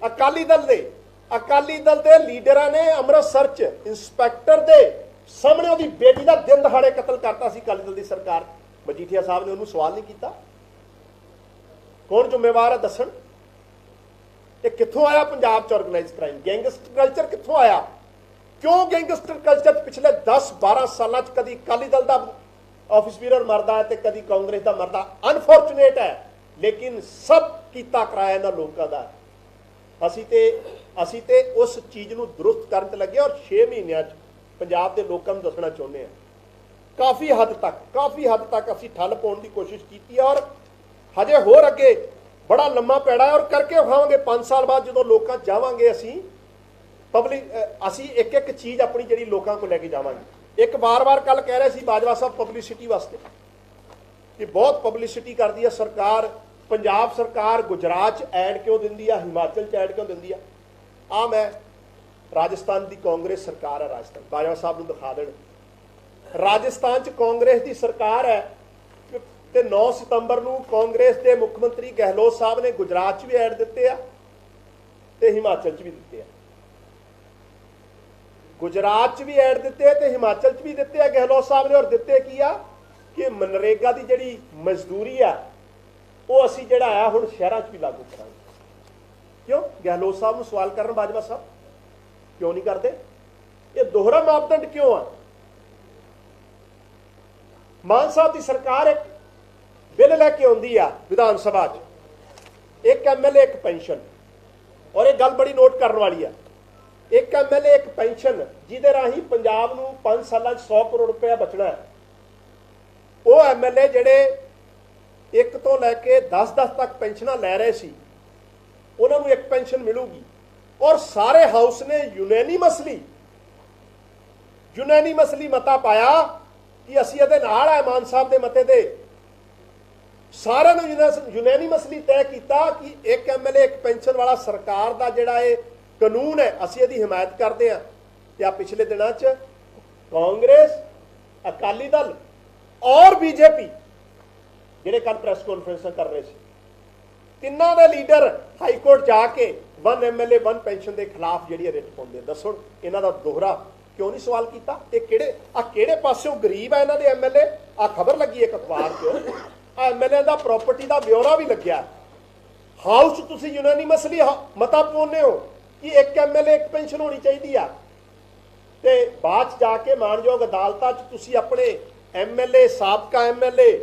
ਅਕਾਲੀ ਦਲ ਦੇ ਲੀਡਰਾਂ ਨੇ ਅੰਮ੍ਰਿਤਸਰ 'ਚ ਇੰਸਪੈਕਟਰ ਦੇ ਸਾਹਮਣੇ ਉਹਦੀ ਬੇਟੀ ਦਾ ਦਿਨ ਦਹਾੜੇ ਕਤਲ ਕਰਤਾ ਸੀ ਅਕਾਲੀ ਦਲ ਦੀ ਸਰਕਾਰ। ਮਜੀਠੀਆ ਸਾਹਿਬ ਨੇ ਉਹਨੂੰ ਸਵਾਲ ਨਹੀਂ ਕੀਤਾ। ਕੌਣ ਜ਼ਿੰਮੇਵਾਰ ਹੈ ਦੱਸਣ? ਇਹ ਕਿੱਥੋਂ ਆਇਆ ਪੰਜਾਬ 'ਚ ਆਰਗੇਨਾਈਜ਼ਡ ਕ੍ਰਾਈਮ? ਗੈਂਗਸਟਰ ਕਲਚਰ ਕਿੱਥੋਂ ਆਇਆ? ਕਿਉਂ ਗੈਂਗਸਟਰ ਕਲਚਰ ਪਿਛਲੇ 10-12 ਸਾਲਾਂ 'ਚ ਕਦੀ ਅਕਾਲੀ ਦਲ ਦਾ ਆਫਿਸ ਬੀਰਰ ਮਰਦਾ ਹੈ ਤੇ ਕਦੀ ਕਾਂਗਰਸ ਦਾ ਮਰਦਾ। ਅਨਫੋਰਚੂਨੇਟ ਹੈ, ਲੇਕਿਨ ਸਭ ਕੀਤਾ ਕਰਾਇਆ ਇਹਨਾਂ ਲੋਕਾਂ ਦਾ। ਅਸੀਂ ਤੇ ਉਸ ਚੀਜ਼ ਨੂੰ ਦਰੁਸਤ ਕਰਨ ਤੇ ਲੱਗੇ ਔਰ 6 ਮਹੀਨਿਆਂ 'ਚ ਪੰਜਾਬ ਦੇ ਲੋਕਾਂ ਨੂੰ ਦੱਸਣਾ ਚਾਹੁੰਦੇ ਹਾਂ ਕਾਫੀ ਹੱਦ ਤੱਕ ਅਸੀਂ ਠੱਲ ਪਾਉਣ ਦੀ ਕੋਸ਼ਿਸ਼ ਕੀਤੀ ਔਰ ਹਜੇ ਹੋਰ ਅੱਗੇ ਬੜਾ ਲੰਮਾ ਪੈੜਾ ਔਰ ਕਰਕੇ ਵਿਖਾਵਾਂਗੇ। 5 ਸਾਲ ਬਾਅਦ ਜਦੋਂ ਲੋਕਾਂ ਜਾਵਾਂਗੇ ਅਸੀਂ ਇੱਕ ਚੀਜ਼ ਆਪਣੀ ਜਿਹੜੀ ਲੋਕਾਂ ਕੋਲ ਲੈ ਕੇ ਜਾਵਾਂਗੇ। ਇੱਕ ਵਾਰ ਕੱਲ ਕਹਿ ਰਹੇ ਸੀ ਬਾਜਵਾ ਸਾਹਿਬ ਪਬਲਿਸਿਟੀ ਵਾਸਤੇ ਕਿ ਬਹੁਤ ਪਬਲਿਸਿਟੀ ਕਰਦੀ ਹੈ ਸਰਕਾਰ। ਪੰਜਾਬ ਸਰਕਾਰ ਗੁਜਰਾਤ 'ਚ ਐਡ ਕਿਉਂ ਦਿੰਦੀ ਆ, ਹਿਮਾਚਲ 'ਚ ਐਡ ਕਿਉਂ ਦਿੰਦੀ ਆ? ਮੈਂ ਰਾਜਸਥਾਨ ਦੀ ਕਾਂਗਰਸ ਸਰਕਾਰ ਹੈ, ਰਾਜਸਥਾਨ ਬਾਜਵਾ ਸਾਹਿਬ ਨੂੰ ਦਿਖਾ ਦੇਣ। ਰਾਜਸਥਾਨ 'ਚ ਕਾਂਗਰਸ ਦੀ ਸਰਕਾਰ ਹੈ ਤੇ 9 ਸਤੰਬਰ ਨੂੰ ਕਾਂਗਰਸ ਦੇ ਮੁੱਖ ਮੰਤਰੀ ਗਹਿਲੋਤ ਸਾਹਿਬ ਨੇ ਗੁਜਰਾਤ 'ਚ ਵੀ ਐਡ ਦਿੱਤੇ ਆ ਤੇ ਹਿਮਾਚਲ 'ਚ ਵੀ ਦਿੱਤੇ ਆ। ਗੁਜਰਾਤ 'ਚ ਵੀ ਐਡ ਦਿੱਤੇ ਆ ਤੇ ਹਿਮਾਚਲ 'ਚ ਵੀ ਦਿੱਤੇ ਆ ਗਹਿਲੋਤ ਸਾਹਿਬ ਨੇ। ਔਰ ਦਿੱਤੇ ਕੀ ਆ ਕਿ ਮਨਰੇਗਾ ਦੀ ਜਿਹੜੀ ਮਜ਼ਦੂਰੀ ਆ ਉਹ ਅਸੀਂ ਜਿਹੜਾ ਆ ਹੁਣ ਸ਼ਹਿਰਾਂ 'ਚ ਵੀ ਲਾਗੂ ਕਰਾਂਗੇ। ਕਿਉਂ? ਗਹਿਲੋਤ ਸਾਹਿਬ ਨੂੰ ਸਵਾਲ ਕਰਨ ਬਾਜਵਾ ਸਾਹਿਬ ਕਿਉਂ ਨਹੀਂ ਕਰਦੇ? ਇਹ ਦੋਹਰਾ ਮਾਪਦੰਡ ਕਿਉਂ ਆ? ਮਾਨ ਸਾਹਿਬ ਦੀ ਸਰਕਾਰ ਇੱਕ ਬਿੱਲ ਲੈ ਕੇ ਆਉਂਦੀ ਆ ਵਿਧਾਨ ਸਭਾ 'ਚ, ਇੱਕ ਐਮਐਲਏ ਇੱਕ ਪੈਨਸ਼ਨ। ਔਰ ਇਹ ਗੱਲ ਬੜੀ ਨੋਟ ਕਰਨ ਵਾਲੀ ਆ, ਇੱਕ ਐਮਐਲਏ ਇੱਕ ਪੈਨਸ਼ਨ, ਜਿਹਦੇ ਰਾਹੀਂ ਪੰਜਾਬ ਨੂੰ 5 ਸਾਲਾਂ 'ਚ 100 ਕਰੋੜ ਰੁਪਇਆ ਬਚਣਾ ਹੈ। ਉਹ ਐਮਐਲਏ ਜਿਹੜੇ 1 ਤੋਂ ਲੈ ਕੇ 10 ਤੱਕ ਪੈਨਸ਼ਨਾਂ ਲੈ ਰਹੇ ਸੀ, ਉਹਨਾਂ ਨੂੰ ਇੱਕ ਪੈਨਸ਼ਨ ਮਿਲੂਗੀ। ਔਰ ਸਾਰੇ ਹਾਊਸ ਨੇ ਯੂਨੈਨੀਮਸਲੀ ਮਤਾ ਪਾਇਆ ਕਿ ਅਸੀਂ ਇਹਦੇ ਨਾਲ ਆ। ਮਾਨ ਸਾਹਿਬ ਦੇ ਮਤੇ ਤੇ ਸਾਰਿਆਂ ਨੇ ਯੂਨੈਨੀਮਸਲੀ ਤੈਅ ਕੀਤਾ ਕਿ ਇੱਕ ਐਮਐਲਏ ਇੱਕ ਪੈਨਸ਼ਨ ਵਾਲਾ ਸਰਕਾਰ ਦਾ ਜਿਹੜਾ ਇਹ ਕਾਨੂੰਨ ਹੈ, ਅਸੀਂ ਇਹਦੀ ਹਮਾਇਤ ਕਰਦੇ ਹਾਂ। ਤੇ ਆ ਪਿਛਲੇ ਦਿਨਾਂ 'ਚ ਕਾਂਗਰਸ, ਅਕਾਲੀ ਦਲ ਔਰ ਬੀਜੇਪੀ ਜਿਹੜੇ ਕੱਲ ਪ੍ਰੈਸ ਕਾਨਫਰੰਸਾਂ ਕਰ ਰਹੇ ਸੀ, ਤਿੰਨਾਂ ਦੇ ਲੀਡਰ ਹਾਈ ਕੋਰਟ ਜਾ ਕੇ 1 ਐਮਐਲਏ 1 ਪੈਨਸ਼ਨ ਦੇ ਖਿਲਾਫ ਜਿਹੜੀ ਰਿਟ ਪਾਉਂਦੇ। ਦੱਸੋ ਇਹਨਾਂ ਦਾ ਦੋਹਰਾ ਕਿਉਂ ਨਹੀਂ ਸਵਾਲ ਕੀਤਾ? ਇਹ ਕਿਹੜੇ ਪਾਸਿਓਂ ਗਰੀਬ ਹੈ ਇਹਨਾਂ ਦੇ ਐਮਐਲਏ? ਆ ਖਬਰ ਲੱਗੀ ਇੱਕ ਅਖਬਾਰ 'ਚ, ਆ ਐਮਐਲਏ ਦਾ ਪ੍ਰਾਪਰਟੀ ਦਾ ਬਿਊਰਾ ਵੀ ਲੱਗਿਆ। ਹਾਊਸ 'ਚ ਤੁਸੀਂ ਯੂਨੈਨੀਮਸਲੀ ਮਤਾ ਪਾਉਂਦੇ ਹੋ ਕਿ ਇੱਕ ਐਮਐਲਏ ਇੱਕ ਪੈਨਸ਼ਨ ਹੋਣੀ ਚਾਹੀਦੀ ਆ, ਤੇ ਬਾਅਦ 'ਚ ਜਾ ਕੇ ਮਾਣਯੋਗ ਅਦਾਲਤਾਂ 'ਚ ਤੁਸੀਂ ਆਪਣੇ ਐਮਐਲਏ, ਸਾਬਕਾ ਐਮਐਲਏ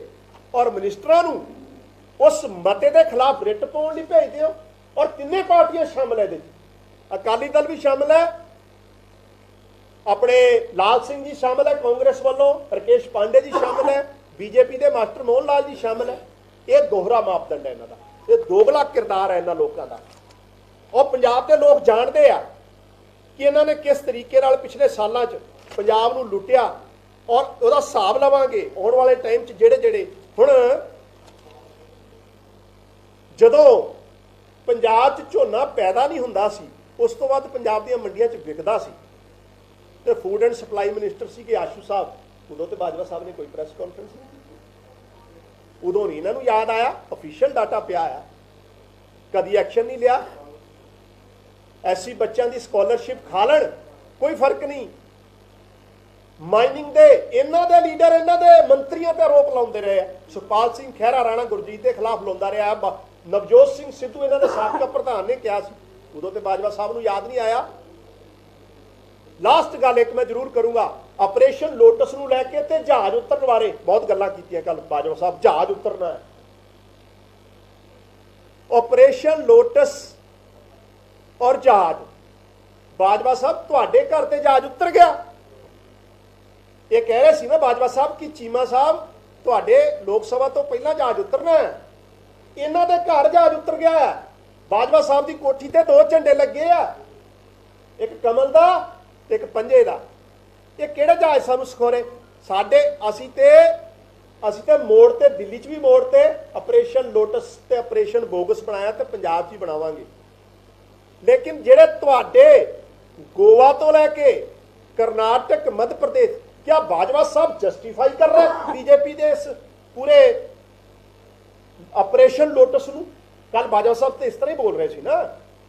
ਔਰ ਮਿਨਿਸਟਰਾਂ ਨੂੰ ਉਸ ਮਤੇ ਦੇ ਖਿਲਾਫ ਰਿਟ ਪਾਉਣ ਲਈ ਭੇਜਦੇ ਹੋ। ਔਰ ਤਿੰਨੇ ਪਾਰਟੀਆਂ ਸ਼ਾਮਲ ਹੈ ਇਹਦੇ 'ਚ। ਅਕਾਲੀ ਦਲ ਵੀ ਸ਼ਾਮਲ ਹੈ, ਆਪਣੇ ਲਾਲ ਸਿੰਘ ਜੀ ਸ਼ਾਮਲ ਹੈ ਕਾਂਗਰਸ ਵੱਲੋਂ, ਰਕੇਸ਼ ਪਾਂਡੇ ਜੀ ਸ਼ਾਮਲ ਹੈ, ਬੀਜੇਪੀ ਦੇ ਮਾਸਟਰ ਮੋਹਨ ਲਾਲ ਜੀ ਸ਼ਾਮਲ ਹੈ। ਇਹ ਦੋਹਰਾ ਮਾਪਦੰਡ ਹੈ ਇਹਨਾਂ ਦਾ, ਇਹ ਦੋਗਲਾ ਕਿਰਦਾਰ ਹੈ ਇਹਨਾਂ ਲੋਕਾਂ ਦਾ। ਔਰ ਪੰਜਾਬ ਦੇ ਲੋਕ ਜਾਣਦੇ ਆ ਕਿ ਇਹਨਾਂ ਨੇ ਕਿਸ ਤਰੀਕੇ ਨਾਲ ਪਿਛਲੇ ਸਾਲਾਂ 'ਚ ਪੰਜਾਬ ਨੂੰ ਲੁੱਟਿਆ। ਔਰ ਉਹਦਾ ਹਿਸਾਬ ਲਵਾਂਗੇ ਆਉਣ ਵਾਲੇ ਟਾਈਮ 'ਚ। ਜਿਹੜੇ ਹੁਣ ਜਦੋਂ ਪੰਜਾਬ 'ਚ ਝੋਨਾ ਪੈਦਾ ਨਹੀਂ ਹੁੰਦਾ ਸੀ, ਉਸ ਤੋਂ ਬਾਅਦ ਪੰਜਾਬ ਦੀਆਂ ਮੰਡੀਆਂ 'ਚ ਵਿਕਦਾ ਸੀ, ਤੇ ਫੂਡ ਐਂਡ ਸਪਲਾਈ ਮਿਨਿਸਟਰ ਸੀਗੇ ਆਸ਼ੂ ਸਾਹਿਬ, ਉਦੋਂ ਤੇ ਬਾਜਵਾ ਸਾਹਿਬ ਨੇ ਕੋਈ ਪ੍ਰੈਸ ਕਾਨਫਰੰਸ ਨਹੀਂ ਕੀਤੀ। ਉਦੋਂ ਨਹੀਂ ਇਹਨਾਂ ਨੂੰ ਯਾਦ ਆਇਆ, ਅਫੀਸ਼ੀਅਲ ਡਾਟਾ ਪਿਆ ਆ, ਕਦੀ ਐਕਸ਼ਨ ਨਹੀਂ ਲਿਆ। ਐਸੀ ਬੱਚਿਆਂ ਦੀ ਸਕਾਲਰਸ਼ਿਪ ਖਾ ਲੈਣ, ਕੋਈ ਫਰਕ ਨਹੀਂ। ਮਾਈਨਿੰਗ ਦੇ ਇਹਨਾਂ ਦੇ ਲੀਡਰ, ਇਹਨਾਂ ਦੇ ਮੰਤਰੀਆਂ ਤੇ ਆਰੋਪ ਲਾਉਂਦੇ ਰਹੇ ਆ। ਸੁਖਪਾਲ ਸਿੰਘ ਖਹਿਰਾ ਰਾਣਾ ਗੁਰਜੀਤ ਦੇ ਖਿਲਾਫ ਲਾਉਂਦਾ ਰਿਹਾ। ਨਵਜੋਤ ਸਿੰਘ ਸਿੱਧੂ ਇਹਨਾਂ ਦੇ ਸਾਬਕਾ ਪ੍ਰਧਾਨ ਨੇ ਕਿਹਾ ਸੀ, ਉਦੋਂ ਤੇ ਬਾਜਵਾ ਸਾਹਿਬ ਨੂੰ ਯਾਦ ਨਹੀਂ ਆਇਆ। ਲਾਸਟ ਗੱਲ ਇੱਕ ਮੈਂ ਜ਼ਰੂਰ ਕਰੂੰਗਾ, ਆਪਰੇਸ਼ਨ ਲੋਟਸ ਨੂੰ ਲੈ ਕੇ ਤੇ ਜਹਾਜ਼ ਉਤਰਨ ਬਾਰੇ ਬਹੁਤ ਗੱਲਾਂ ਕੀਤੀਆਂ ਕੱਲ ਬਾਜਵਾ ਸਾਹਿਬ। ਜਹਾਜ਼ ਉਤਰਨਾ ਹੈ, ਆਪਰੇਸ਼ਨ ਲੋਟਸ ਔਰ ਜਹਾਜ਼। ਬਾਜਵਾ ਸਾਹਿਬ ਤੁਹਾਡੇ ਘਰ ਤੇ ਜਹਾਜ਼ ਉਤਰ ਗਿਆ, ये कह रहे सी ना बाजवा साहब कि चीमा साहब तुहाडे लोक सभा तो पहला जहाज उतरना है, इन्हां दे घर जहाज उतर गया है। बाजवा साहब की कोठी ते 2 झंडे लगे आ, एक कमल दा ते एक पंजे दा। ये किहड़े जहाज सानूं सिखोरे साडे? असी ते मोड़ ते दिल्ली च भी मोड़ ते ऑपरेशन लोटस ते ऑपरेशन बोगस बनाया ते पंजाब च ही बनावांगे। लेकिन जेड़े तुहाडे गोवा तो लैके कर्नाटक मध्य प्रदेश, क्या बाजवा साहब जस्टिफाई कर रहे हैं बीजेपी के इस पूरे ऑपरेशन लोटस नूं? कल बाजवा साहब तो इस तरह ही बोल रहे थे ना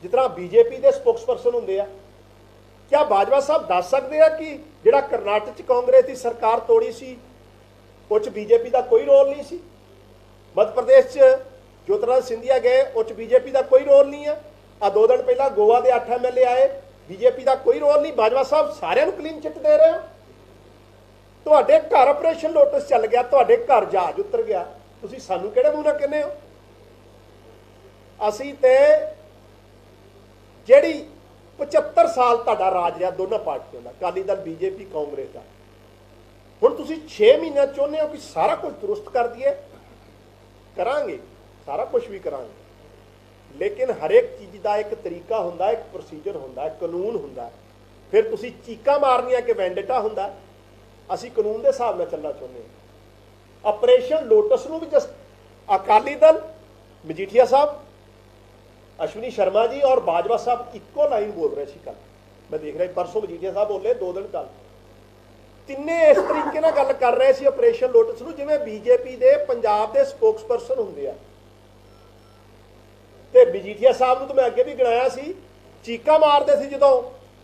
जिस तरह बीजेपी के स्पोक्स परसन होंगे। क्या बाजवा साहब दस सकते हैं कि जिहड़ा कर्नाटक च कांग्रेस की सरकार तोड़ी सी उस बीजेपी का कोई रोल नहीं सी? मध्य प्रदेश च ज्योतिरादित्य सिंधिया गए उस बीजेपी का कोई रोल नहीं है। आ 2 दिन पहला गोवा के 8 MLA आए, बीजेपी का कोई रोल नहीं। बाजवा साहब सारिਆਂ ਨੂੰ क्लीन चिट दे रहे हो। ਤੁਹਾਡੇ घर ऑपरेशन लोटस चल गया, ਤੁਹਾਡੇ घर जहाज उतर गया, ਤੁਸੀਂ ਸਾਨੂੰ ਕਿਹੜੇ ਮੂੰਹ ਨਾਲ ਕਹਿੰਦੇ ਹੋ? ਅਸੀਂ ਤੇ ਜਿਹੜੀ 75 ਸਾਲ ਤੁਹਾਡਾ ਰਾਜ ਰਿਹਾ ਦੋਨਾਂ ਪਾਰਟੀਆਂ ਦਾ, ਅਕਾਲੀ ਦਲ ਬੀਜੇਪੀ ਕਾਂਗਰਸ ਦਾ, ਹੁਣ ਤੁਸੀਂ 6 ਮਹੀਨਿਆਂ ਚਾਹੁੰਦੇ ਹੋ ਕਿ ਸਾਰਾ ਕੁਝ ਦੁਰਸਤ ਕਰ ਦਈਏ? ਕਰਾਂਗੇ, ਸਾਰਾ ਕੁਝ ਵੀ ਕਰਾਂਗੇ, लेकिन हर एक चीज़ का एक तरीका होंदा, एक प्रोसीजर होंदा, कानून होंदा। फिर तुसी चीका मारनिया कि वैंडेटा होंदा। असी कानून के हिसाब नाल चलना चाहुंदे हां। ऑपरेशन लोटस नूं भी जस्ट अकाली दल मजीठिया साहब, अश्विनी शर्मा जी और बाजवा साहब इक्को लाइन बोल रहे थे। कल मैं देख रहा परसों मजीठिया साहब बोले 2 दिन कल तिन्ने इस तरीके नाल गल कर रहे थे ऑपरेशन लोटस नूं जिवें बीजेपी के पंजाब के स्पोक्स परसन होंदे आ। ਤੇ ਮਜੀਠੀਆ ਸਾਹਿਬ ਨੂੰ ਤਾਂ ਮੈਂ ਅੱਗੇ ਵੀ ਗਿਣਾਇਆ ਸੀ, ਚੀਕਾ ਮਾਰਦੇ ਸੀ ਜਦੋਂ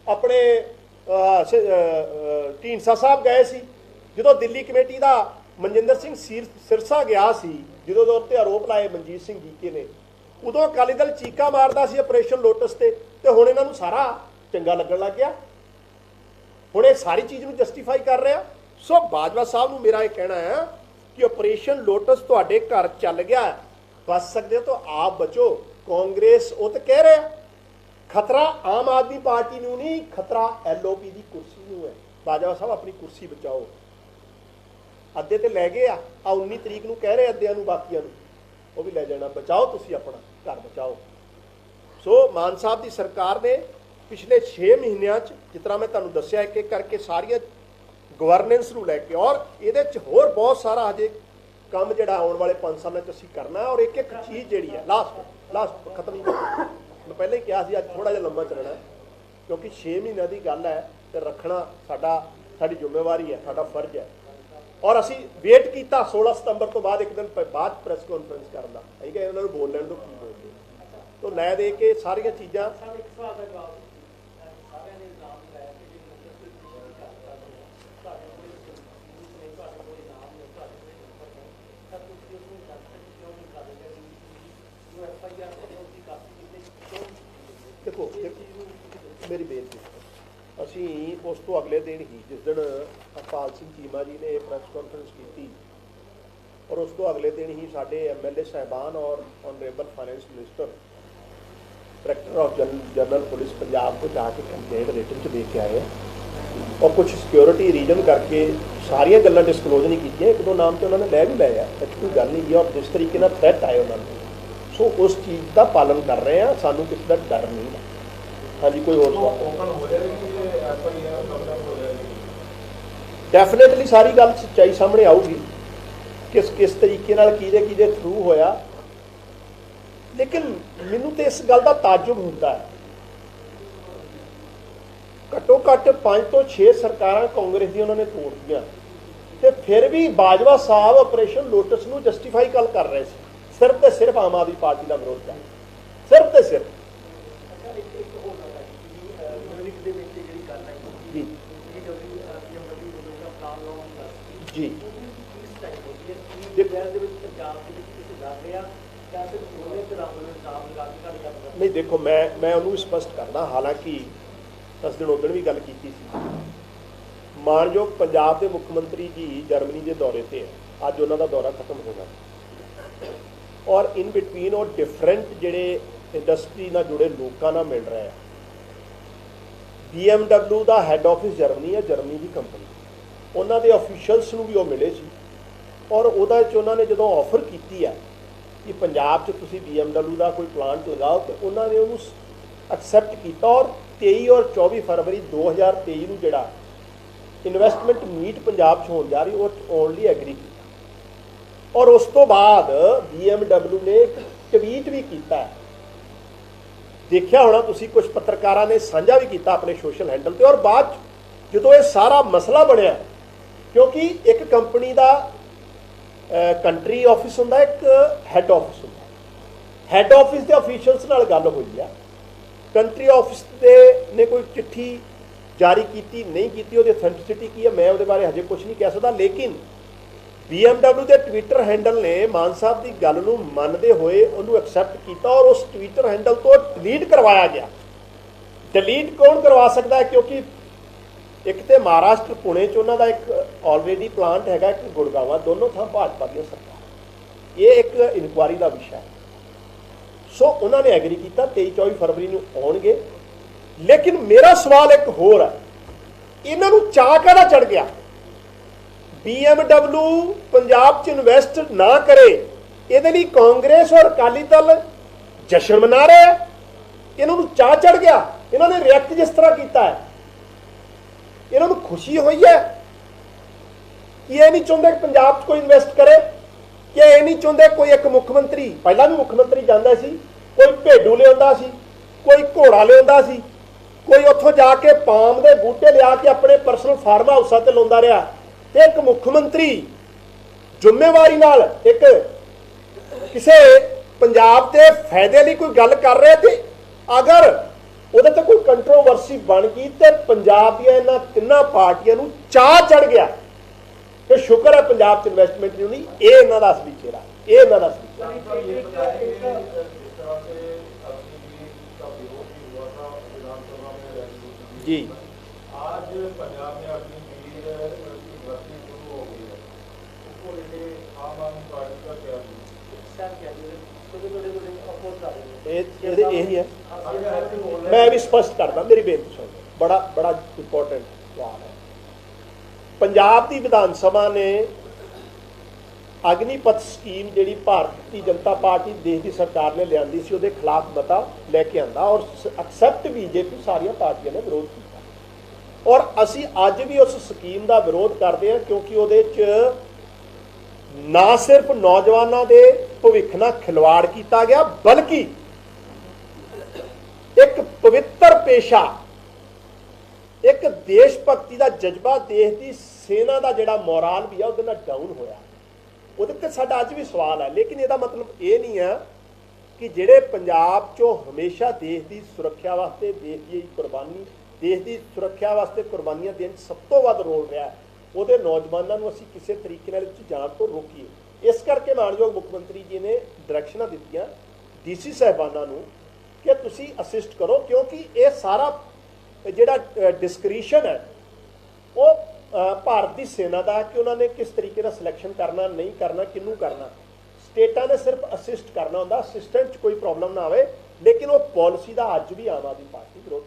ਆਪਣੇ ਢੀਂਡਸਾ ਸਾਹਿਬ ਗਏ ਸੀ, ਜਦੋਂ ਦਿੱਲੀ ਕਮੇਟੀ ਦਾ ਮਨਜਿੰਦਰ ਸਿੰਘ ਸਿਰਸਾ ਗਿਆ ਸੀ, ਜਦੋਂ ਉਹਦੇ ਉੱਤੇ ਆਰੋਪ ਲਾਏ ਮਨਜੀਤ ਸਿੰਘ ਜੀਕੇ ਨੇ, ਉਦੋਂ ਅਕਾਲੀ ਦਲ ਚੀਕਾ ਮਾਰਦਾ ਸੀ ਆਪਰੇਸ਼ਨ ਲੋਟਸ ਤੇ ਹੁਣ ਇਹਨਾਂ ਨੂੰ ਸਾਰਾ ਚੰਗਾ ਲੱਗਣ ਲੱਗ ਗਿਆ। ਹੁਣ ਇਹ ਸਾਰੀ ਚੀਜ਼ ਨੂੰ ਜਸਟੀਫਾਈ ਕਰ ਰਿਹਾ। ਸੋ ਬਾਜਵਾ ਸਾਹਿਬ ਨੂੰ ਮੇਰਾ ਇਹ ਕਹਿਣਾ ਹੈ ਕਿ ਆਪਰੇਸ਼ਨ ਲੋਟਸ ਤੁਹਾਡੇ ਘਰ ਚੱਲ ਗਿਆ, बच सकते हो तो आप बचो। कांग्रेस वो तो कह रहे खतरा आम आदमी पार्टी नूं नहीं, खतरा LOP की कुर्सी नूं है। बाजवा साहब अपनी कुर्सी बचाओ। अद्धे तो लै गए आ 19 तरीक नूं कह रहे अद्धियां नूं, बाकियां नूं वो भी लै जाना। बचाओ तुसीं अपना घर बचाओ। सो मान साहब की सरकार ने पिछले 6 महीनों जिस तरह मैं तुहानूं दस्सिया एक एक करके सारिया गवर्नेंस नूं लैके और ये होर बहुत सारा अजे काम जिहड़ा आने वाले 5 सालों असीं करना है। और एक एक चीज़ जिहड़ी है लास्ट खत्म नहीं करनी। मैं पहले ही कहा सी अज थोड़ा जिहा लंबा चलना क्योंकि 6 महीनों की गल है तो रखना साडी जिम्मेवारी है, साडा फर्ज है। और असीं वेट किया 16 सितंबर तो बाद एक दिन बाद प्रैस कॉन्फ्रेंस करना, ठीक है, इन्होंने बोल लैण दो की बोलते तो लै दे के सारिया चीज़ां। देखो मेरी बेनती, असी उस तो अगले दिन ही जिस दिन हरपाल सिंह चीमा जी ने प्रैस कॉन्फ्रेंस की और उस तो अगले दिन ही साढ़े MLA साहबान और honourable finance minister director of general police Punjab को जाके कंप्लेंट रिटन च दे के आए और कुछ सिक्योरिटी रीजन करके सारिया गल्लां डिस्कलोज नहीं की। 1-2 नाम तो उन्होंने लै भी लै आ, ऐसी कोई गल नहीं है। और जिस तरीके नाल थ्रैट आए उन्होंने, सो उस चीज़ का पालन कर रहे हैं, सानू किसी का डर नहीं है। हाँ जी, कोई होर डेफिनेटली सारी गल सच्चाई सामने आऊगी किस तरीके नाल किहदे थ्रू होया। लेकिन मैनू तो इस गल का ताजुब होंदा है, घट्टो घट्ट 5 तो 6 सरकारां कांग्रेस दी उन्होंने तोड़ दियां ते फिर भी बाजवा साहब ऑपरेशन लोटस नूं जस्टिफाई कर रहे थे। सिर्फ तो सिर्फ आम आदमी पार्टी का विरोध है, सिर्फ तो सिर्फ। जी नहीं, देखो मैं उन्होंने स्पष्ट करना, हालांकि 10 दिन उदण भी गल की थी। मानयोग पंजाब के मुख्यमंत्री जी जर्मनी के दौरे से अज उन्होंने दौरा खत्म होगा और इन बिटवीन और डिफरेंट जिहड़े इंडस्ट्री नाल जुड़े लोगों नाल मिल रहा है। BMW का हैड ऑफिस जर्मनी है, जर्मनी की कंपनी ਉਹਨਾਂ ਦੇ ਅਫੀਸ਼ੀਅਲਸ ਨੂੰ ਵੀ ਉਹ ਮਿਲੇ ਸੀ ਔਰ ਉਹਦਾ 'ਚ ਉਹਨਾਂ ਨੇ ਜਦੋਂ ਆਫਰ ਕੀਤੀ ਹੈ ਕਿ ਪੰਜਾਬ 'ਚ ਤੁਸੀਂ BMW ਦਾ ਕੋਈ ਪਲਾਂਟ ਲਗਾਓ ਤੇ ਉਹਨਾਂ ਨੇ ਉਹਨੂੰ ਐਕਸੈਪਟ ਕੀਤਾ ਔਰ 23 ਔਰ 24 ਫਰਵਰੀ 2023 ਨੂੰ ਜਿਹੜਾ ਇਨਵੈਸਟਮੈਂਟ ਮੀਟ ਪੰਜਾਬ 'ਚ ਹੋਣ ਜਾ ਰਹੀ ਉਹ ਓਨਲੀ ਐਗਰੀ ਕੀਤਾ ਔਰ ਉਸ ਤੋਂ ਬਾਅਦ BMW ਨੇ ਇੱਕ ਟਵੀਟ ਵੀ ਕੀਤਾ ਦੇਖਿਆ ਹੋਣਾ ਤੁਸੀਂ ਕੁਝ ਪੱਤਰਕਾਰਾਂ ਨੇ ਸਾਂਝਾ ਵੀ ਕੀਤਾ ਆਪਣੇ ਸੋਸ਼ਲ ਹੈਂਡਲ ਤੇ ਔਰ ਬਾਅਦ 'ਚ ਜਦੋਂ ਇਹ ਸਾਰਾ ਮਸਲਾ ਬਣਿਆ ਕਿਉਂਕਿ ਇੱਕ ਕੰਪਨੀ ਦਾ ਕੰਟਰੀ ਆਫਿਸ ਹੁੰਦਾ ਇੱਕ ਹੈੱਡ ਆਫਿਸ ਹੁੰਦਾ ਹੈੱਡ ਆਫਿਸ ਦੇ ਅਫੀਸ਼ੀਅਲਸ ਨਾਲ ਗੱਲ ਹੋਈ ਆ ਕੰਟਰੀ ਆਫਿਸ ਦੇ ਨੇ ਕੋਈ ਚਿੱਠੀ ਜਾਰੀ ਕੀਤੀ ਨਹੀਂ ਕੀਤੀ ਉਹਦੀ ਅਥੈਂਟਿਸਿਟੀ ਕੀ ਹੈ ਮੈਂ ਉਹਦੇ ਬਾਰੇ ਹਜੇ ਕੁਝ ਨਹੀਂ ਕਹਿ ਸਕਦਾ ਲੇਕਿਨ BMW ਦੇ ਟਵਿੱਟਰ ਹੈਂਡਲ ਨੇ ਮਾਨ ਸਾਹਿਬ ਦੀ ਗੱਲ ਨੂੰ ਮੰਨਦੇ ਹੋਏ ਉਹਨੂੰ ਐਕਸੈਪਟ ਕੀਤਾ ਔਰ ਉਸ ਟਵਿੱਟਰ ਹੈਂਡਲ ਤੋਂ ਡਿਲੀਟ ਕਰਵਾਇਆ ਗਿਆ ਡਿਲੀਟ ਕੌਣ ਕਰਵਾ ਸਕਦਾ ਹੈ ਕਿਉਂਕਿ ਇੱਕ ਤੇ ਮਹਾਰਾਸ਼ਟਰ ਪੁਣੇ 'ਚ ਉਹਨਾਂ ਦਾ ਇੱਕ ਆਲਰੇਡੀ ਪਲਾਂਟ ਹੈਗਾ ਇੱਕ ਗੁੜਗਾਵਾਂ ਦੋਨੋਂ ਥਾਂ ਭਾਜਪਾ ਦੀਆਂ ਸਰਕਾਰ ਇਹ ਇੱਕ ਇਨਕੁਆਰੀ ਦਾ ਵਿਸ਼ਾ ਹੈ ਸੋ ਉਹਨਾਂ ਨੇ ਐਗਰੀ ਕੀਤਾ 23-24 ਫਰਵਰੀ ਨੂੰ ਆਉਣਗੇ ਲੇਕਿਨ ਮੇਰਾ ਸਵਾਲ ਇੱਕ ਹੋਰ ਹੈ ਇਹਨਾਂ ਨੂੰ ਚਾਅ ਕਾਹਦਾ ਚੜ ਗਿਆ BMW ਪੰਜਾਬ 'ਚ ਇਨਵੈਸਟ ਨਾ ਕਰੇ ਇਹਦੇ ਲਈ ਕਾਂਗਰਸ ਔਰ ਅਕਾਲੀ ਦਲ ਜਸ਼ਨ ਮਨਾ ਰਹੇ ਹੈ ਇਹਨਾਂ ਨੂੰ ਚਾਅ ਚੜ ਗਿਆ ਇਹਨਾਂ ਨੇ ਰਿਐਕਟ ਜਿਸ ਤਰ੍ਹਾਂ ਕੀਤਾ ਹੈ ਇਹਨਾਂ ਨੂੰ ਖੁਸ਼ੀ ਹੋਈ ਹੈ ਕਿ ਇਹ ਨਹੀਂ ਚਾਹੁੰਦੇ ਕਿ ਪੰਜਾਬ 'ਚ ਕੋਈ ਇਨਵੈਸਟ ਕਰੇ ਕਿ ਇਹ ਨਹੀਂ ਚਾਹੁੰਦੇ ਕੋਈ ਇੱਕ ਮੁੱਖ ਮੰਤਰੀ ਪਹਿਲਾਂ ਵੀ ਮੁੱਖ ਮੰਤਰੀ ਜਾਂਦਾ ਸੀ ਕੋਈ ਭੇਡੂ ਲਿਆਉਂਦਾ ਸੀ ਕੋਈ ਘੋੜਾ ਲਿਆਉਂਦਾ ਸੀ ਕੋਈ ਉੱਥੋਂ ਜਾ ਕੇ ਪਾਮ ਦੇ ਬੂਟੇ ਲਿਆ ਕੇ ਆਪਣੇ ਪਰਸਨਲ ਫਾਰਮ ਹਾਊਸਾਂ ਤੇ ਲਾਉਂਦਾ ਰਿਹਾ ਤੇ ਇੱਕ ਮੁੱਖ ਮੰਤਰੀ ਜ਼ਿੰਮੇਵਾਰੀ ਨਾਲ ਇੱਕ ਕਿਸੇ ਪੰਜਾਬ ਦੇ ਫਾਇਦੇ ਲਈ ਕੋਈ ਗੱਲ ਕਰ ਰਿਹਾ ਤੇ ਅਗਰ ਉਹਦੇ ਤੇ ਕੋਈ ਕੰਟਰੋਵਰਸੀ ਬਣ ਗਈ ਤੇ ਪੰਜਾਬ ਦੀਆਂ ਇਹਨਾਂ ਤਿੰਨਾਂ ਪਾਰਟੀਆਂ ਨੂੰ ਚਾਅ ਚੜ ਗਿਆ ਤੇ ਸ਼ੁਕਰ ਹੈ ਪੰਜਾਬ 'ਚ ਇਨਵੈਸਟਮੈਂਟ ਨਹੀਂ ਹੋਣੀ ਇਹ ਇਹਨਾਂ ਦਾ ਅਸਲੀ ਚਿਹਰਾ ਇਹ ਇਹਨਾਂ ਦਾ ਅਸਲੀ जी आज पंजाब में अपनी मीर भर्ती शुरू हो गई है उसको लेके आम आदमी पार्टी का क्या यही है मैं भी स्पष्ट करता मेरी बेनती सुन बड़ा बड़ा इंपॉर्टेंट सवाल है पंजाब की विधान सभा ने अग्निपथ स्कीम जी भारतीय जनता पार्टी देश की सरकार ने लिया सी उसके खिलाफ मता लैके आंदा और एक्सैप्ट बीजेपी सारिया पार्टियों ने विरोध किया और असी अज भी उस स्कीम का विरोध करते हैं क्योंकि वो ना सिर्फ नौजवानों के भविख नाल खिलवाड़ किया गया बल्कि एक पवित्र पेशा एक देश भगती का जज्बा देश की सेना का जिहड़ा मोराल भी है उहदे नाल डाउन होया ਉਹਦੇ ਤੇ ਸਾਡਾ ਅੱਜ ਵੀ ਸਵਾਲ ਹੈ ਲੇਕਿਨ ਇਹਦਾ ਮਤਲਬ ਇਹ ਨਹੀਂ ਹੈ ਕਿ ਜਿਹੜੇ ਪੰਜਾਬ 'ਚੋਂ ਹਮੇਸ਼ਾ ਦੇਸ਼ ਦੀ ਸੁਰੱਖਿਆ ਵਾਸਤੇ ਦੇਸ਼ ਦੀ ਕੁਰਬਾਨੀ ਦੇਸ਼ ਦੀ ਸੁਰੱਖਿਆ ਵਾਸਤੇ ਕੁਰਬਾਨੀਆਂ ਦੇਣ 'ਚ ਸਭ ਤੋਂ ਵੱਧ ਰੋਲ ਰਿਹਾ ਉਹਦੇ ਨੌਜਵਾਨਾਂ ਨੂੰ ਅਸੀਂ ਕਿਸੇ ਤਰੀਕੇ ਨਾਲ ਇਸ ਜਾਣ ਤੋਂ ਰੋਕੀਏ ਇਸ ਕਰਕੇ ਮਾਨਯੋਗ ਮੁੱਖ ਮੰਤਰੀ ਜੀ ਨੇ ਡਾਇਰੈਕਸ਼ਨਾਂ ਦਿੱਤੀਆਂ ਡੀਸੀ ਸਾਹਿਬਾਨਾਂ ਨੂੰ ਕਿ ਤੁਸੀਂ ਅਸਿਸਟ ਕਰੋ ਕਿਉਂਕਿ ਇਹ ਸਾਰਾ ਜਿਹੜਾ ਡਿਸਕ੍ਰਿਸ਼ਨ ਹੈ ਉਹ ਭਾਰਤ ਦੀ ਸੈਨਾ ਦਾ ਕਿ ਉਹਨਾਂ ਨੇ ਕਿਸ ਤਰੀਕੇ ਦਾ ਸਿਲੈਕਸ਼ਨ ਕਰਨਾ ਨਹੀਂ ਕਰਨਾ ਕਿਹਨੂੰ ਕਰਨਾ ਸਟੇਟਾਂ ਨੇ ਸਿਰਫ ਅਸਿਸਟ ਕਰਨਾ ਹੁੰਦਾ ਅਸਿਸਟੈਂਟ 'ਚ ਕੋਈ ਪ੍ਰੋਬਲਮ ਨਾ ਆਵੇ ਲੇਕਿਨ ਉਹ ਪਾਲਿਸੀ ਦਾ ਅੱਜ ਵੀ ਆਮ ਆਦਮੀ ਪਾਰਟੀ ਵਿਰੋਧ